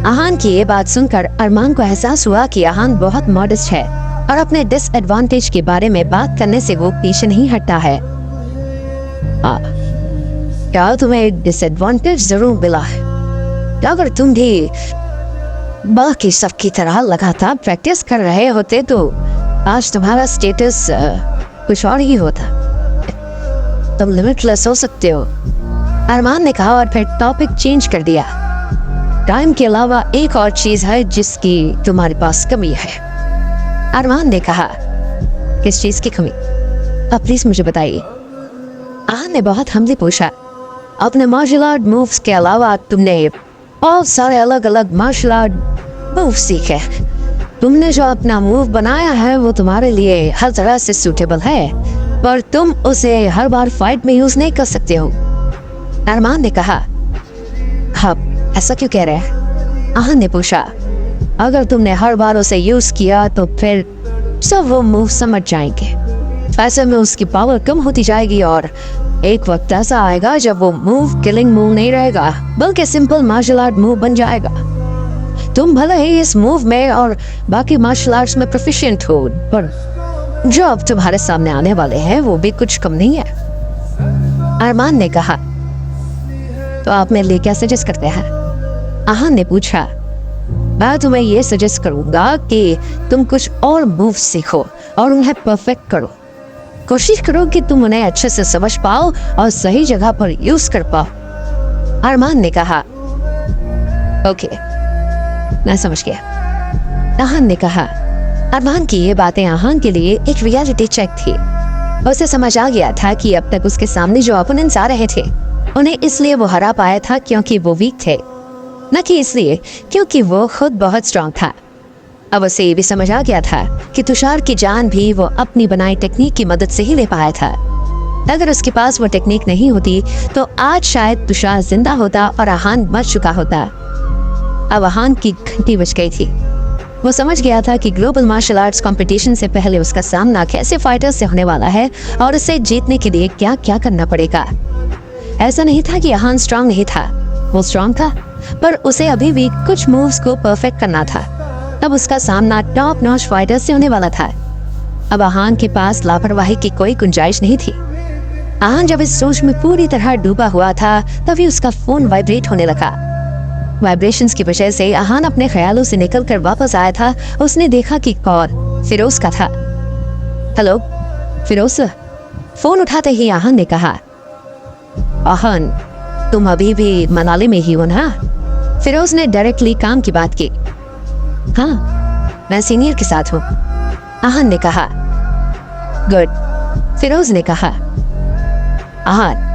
आहान की ये बात सुनकर अरमान को एहसास हुआ कि आहान बहुत मॉडेस्ट है और अपने डिसएडवांटेज के बारे में बात करने से वो पीछे नहीं हटता है। क्या तुम्हें एक डिसएडवांटेज जरूर मिला है? अगर तुम भी बाकी सबकी तरह लगातार प्रैक्टिस कर रहे होते तो आज तुम्हारा स्टेटस कुछ और ही होता। तुम लिमिटलेस हो सकते हो, अरमान ने कहा और फिर टॉपिक चेंज कर दिया। टाइम के अलावा एक और चीज है जिसकी तुम्हारे पास कमी है। अरमान ने कहा, किस चीज की कमी? अब प्लीज मुझे बताइए। आहान ने बहुत हम्बली पूछा। अपने मार्शल आर्ट मूव्स के अलावा तुमने बहुत सारे अलग अलग मार्शल आर्ट मूव सीखे। तुमने जो अपना मूव बनाया है वो तुम्हारे लिए हर तरह से सूटेबल है, पर तुम उसे हर बार फाइट में यूज नहीं कर सकते हो। अरमान ने कहा। हाँ, ऐसा क्यों कह रहे हैं? आहान ने पूछा। अगर तुमने हर बार उसे यूज किया तो फिर सब वो मूव समझ जाएंगे। ऐसे में उसकी पावर कम होती जाएगी और एक वक्त ऐसा आएगा जब वो मूव किलिंग मूव नहीं रहेगा बल्कि सिंपल मार्शल आर्ट मूव बन जाएगा। तुम भले ही इस मूव में और बाकी मार्शल आर्ट्स में प्रोफिशिएंट हो, पर जो अब तुम्हारे सामने आने वाले हैं वो भी कुछ कम नहीं है। अरमान ने कहा। तो आप मेरे लिए क्या सजेस्ट करते हैं? आहान ने पूछा। मैं तुम्हें ये सजेस्ट करूंगा कि तुम कुछ और मूव सीखो और उन्हें परफेक्ट करो। कोशिश करो कि तुम उन्हें अच्छे से समझ पाओ और सही जगह पर यूज कर पाओ। अरमान ने कहा। ओके, मैं समझ गया। आहान ने कहा। अरमान की ये बातें आहान के लिए एक रियलिटी चेक थी। उसे समझ आ गया था कि अब तक उसके सामने जो ओपोनेंट्स आ रहे थे उन्हें इसलिए वो हरा पाया था क्योंकि वो वीक थे, न कि इसलिए क्योंकि वो खुद बहुत स्ट्रांग था। अब उसे ये भी समझ आ गया था कि तुषार की जान भी वो अपनी बनाई टेक्निक की मदद से ही ले पाया था। अगर उसके पास वो टेक्निक नहीं होती तो आज शायद तुषार जिंदा होता और आहान मर चुका होता। अब आहान की घंटी बज गई थी। वो समझ गया था कि ग्लोबल मार्शल आर्ट्स कंपटीशन से पहले उसका सामना कैसे फाइटर से होने वाला है और उसे जीतने के लिए क्या क्या करना पड़ेगा। ऐसा नहीं था कि आहान स्ट्रांग नहीं था, वो स्ट्रांग था, पर उसे अभी भी कुछ मूव्स को परफेक्ट करना था। अब उसका सामना टॉप नॉच फाइटर से होने वाला था। अब आहान के पास लापरवाही की कोई गुंजाइश नहीं थी। आहान जब इस सोच में पूरी तरह डूबा हुआ था तभी उसका फोन वाइब्रेट होने लगा। वाइब्रेशंस की वजह से आहान अपने ख्यालों से निकलकर वापस आया था। उसने देखा कि कॉल फिरोज का था। Hello Firoz sir. फोन उठाते ही आहान ने कहा। आहान, तुम अभी भी मनाली में ही हो ना? फिरोज ने डायरेक्टली काम की बात की। हाँ, मैं सीनियर के साथ हूँ, आहान ने कहा। गुड, फिरोज ने कहा। आहान,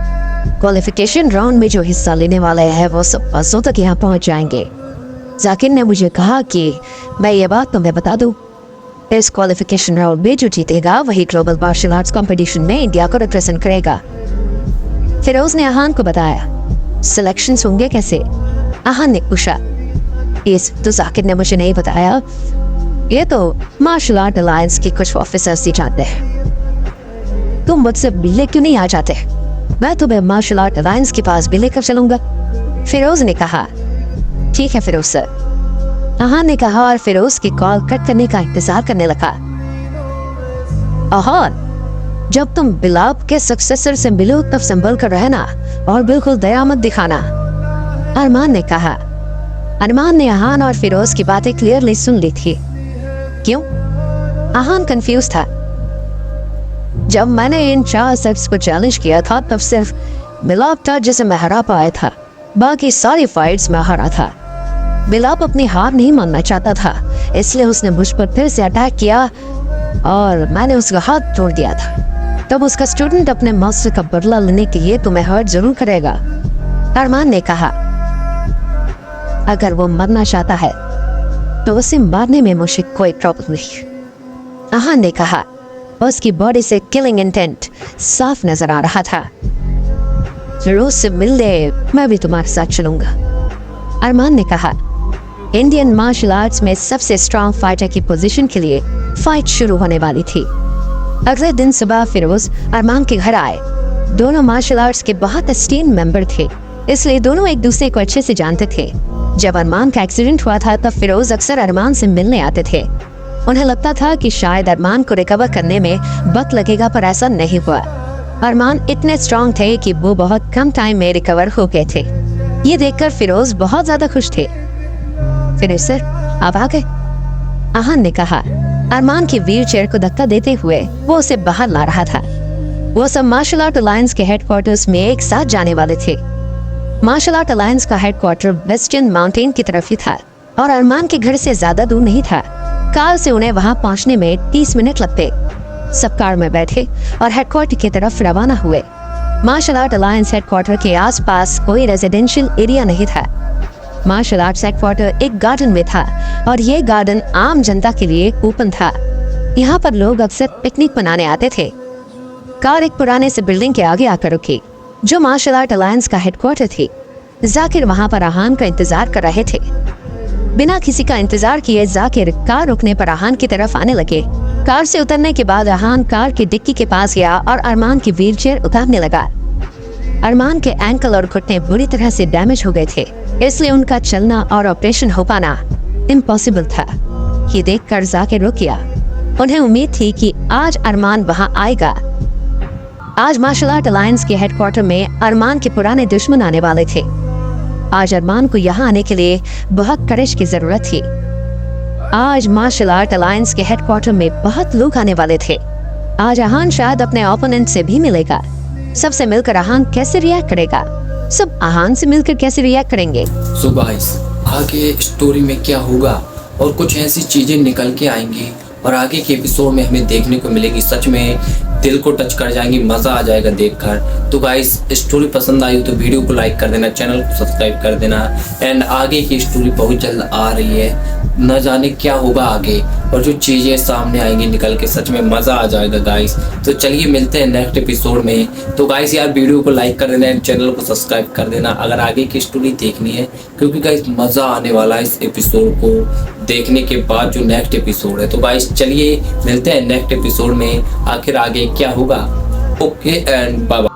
क्वालिफिकेशन राउंड में जो हिस्सा लेने वाले हैं वो सब बसों तक यहाँ पहुँच जाएंगे। जाकिर ने मुझे कहा कि मैं ये बात तुम्हें बता दूँ। इस क्वालिफिकेशन राउंड में जो जीतेगा वही ग्लोबल मार्शल आर्ट्स कंपटीशन में इंडिया को रिप्रेजेंट करेगा। फिरोज ने आहान को बताया। सिलेक्शंस होंगे कैसे? आहान ने पूछा। इस तो जाकिर ने मुझे नहीं बताया। ये तो मार्शल आर्ट अलायंस के कुछ ऑफिसर्स ही जानते हैं। तुम मुझसे मिलने क्यों नहीं आ जाते? मैं तुम्हें मार्शल आर्ट अलायंस के पास भी लेकर चलूंगा। फिरोज ने कहा। ठीक है फिरोज सर। आहान ने कहा और फिरोज की कॉल कट करने का इंतजार करने लगा। आहान, जब तुम बिलाप के सक्सेसर से मिलो तब संभल कर रहना और बिल्कुल दया मत दिखाना, अरमान ने कहा। अरमान ने आहान और फिरोज की बातें क्लियरली सुन ली थी। क्यों? आहान कंफ्यूज था। जब मैंने इन 4 सेट्स को चैलेंज किया था तब सिर्फ बिलाप था जिसे मैं हरा पाया था, बाकी सारी फाइट्स में हरा था। बिलाप अपनी हार नहीं मानना चाहता था, इसलिए उसने मुझ पर फिर से अटैक किया और मैंने उसका हाथ तोड़ दिया था। तब उसका स्टूडेंट अपने मास्टर का बदला लेने के लिए तुम्हें हर्ट जरूर करेगा, अरमान ने कहा। अगर वो मरना चाहता है तो उसे मारने में मुझे कोई प्रॉब्लम नहीं, आहान ने कहा। उसकी बॉडी से किलिंग इंटेंट साफ नजर आ रहा था। फिरोज से मिलने मैं भी तुम्हारे साथ चलूंगा, अरमान ने कहा। इंडियन मार्शल आर्ट्स में सबसे स्ट्रांग फाइटर की पोजीशन के लिए फाइट शुरू होने वाली थी। अगले दिन सुबह फिरोज अरमान के घर आए। दोनों मार्शल आर्ट्स के बहुत एस्टीम्ड मेंबर थे, इसलिए दोनों एक दूसरे को अच्छे से जानते थे। जब अरमान का एक्सीडेंट हुआ था तब फिरोज अक्सर अरमान से मिलने आते थे। उन्हें लगता था कि शायद अरमान को रिकवर करने में वक्त लगेगा, पर ऐसा नहीं हुआ। अरमान इतने स्ट्रांग थे कि वो बहुत कम टाइम में रिकवर हो गए थे। ये देखकर फिरोज बहुत ज्यादा खुश थे। फिरोज सर, आप आ गए, आहान ने कहा। अरमान की व्हील चेयर को धक्का देते हुए वो उसे बाहर ला रहा था। वो सब मार्शल आर्ट अलायंस के हेडक्वार्टर्स में एक साथ जाने वाले थे। मार्शल आर्ट अलायंस का हेडक्वार्टर वेस्टर्न माउंटेन की तरफ ही था और अरमान के घर से ज्यादा दूर नहीं था। कार से उन्हें वहां पहुंचने में 30 मिनट लगते। सब कार में बैठे और हेडक्वार्टर की तरफ रवाना हुए। मार्शल आर्ट अलायंस हेडक्वार्टर के आसपास कोई रेजिडेंशियल एरिया नहीं था। मार्शल आर्ट्स हेडक्वार्टर एक गार्डन में था और ये गार्डन आम जनता के लिए ओपन था। यहाँ पर लोग अक्सर पिकनिक मनाने आते थे। कार एक पुराने से बिल्डिंग के आगे आकर रुकी, जो मार्शल आर्ट अलायंस का हेडक्वार्टर थी। जाकिर वहाँ पर आहान का इंतजार कर रहे थे। बिना किसी का इंतजार किए जाकिर कार रुकने पर आहान की तरफ आने लगे। कार से उतरने के बाद आहान कार की डिक्की के पास गया और अरमान की व्हीलचेयर उतारने लगा। अरमान के एंकल और घुटने बुरी तरह से डैमेज हो गए थे, इसलिए उनका चलना और ऑपरेशन हो पाना इम्पॉसिबल था। ये देखकर जाकिर रुक गया। उन्हें उम्मीद थी कि आज अरमान वहां आएगा। आज मार्शल आर्ट अलायंस के हेडक्वार्टर में अरमान के पुराने दुश्मन आने वाले थे। आज अरमान को यहाँ आने के लिए बहुत करेज की जरूरत थी। आज मार्शल आर्ट अलायंस के हेडक्वार्टर में बहुत लोग आने वाले थे। आज आहान शायद अपने ओपोनेंट से भी मिलेगा। सबसे मिलकर आहान कैसे रिएक्ट करेगा? सब आहान से मिलकर कैसे रिएक्ट करेंगे? सो गाइस, आगे स्टोरी में क्या होगा और कुछ ऐसी चीजें निकल के आएंगी और आगे के एपिसोड में हमें देखने को मिलेगी। सच में दिल को टच कर जाएंगी, मजा आ जाएगा देखकर। तो गाइस, स्टोरी पसंद आई तो वीडियो को लाइक कर देना, चैनल को सब्सक्राइब कर देना। एंड आगे की स्टोरी बहुत जल्द आ रही है, न जाने क्या होगा आगे और जो चीजें सामने आएंगी निकल के, सच में मजा आ जाएगा गाइस। तो चलिए मिलते हैं नेक्स्ट एपिसोड में। तो गाइस यार, वीडियो को लाइक कर देना, चैनल को सब्सक्राइब कर देना अगर आगे की स्टोरी देखनी है, क्योंकि गाइस मजा आने वाला है इस एपिसोड को देखने के बाद जो नेक्स्ट एपिसोड है। तो गाइस चलिए मिलते हैं नेक्स्ट एपिसोड में, आखिर आगे क्या होगा। Okay and bye bye.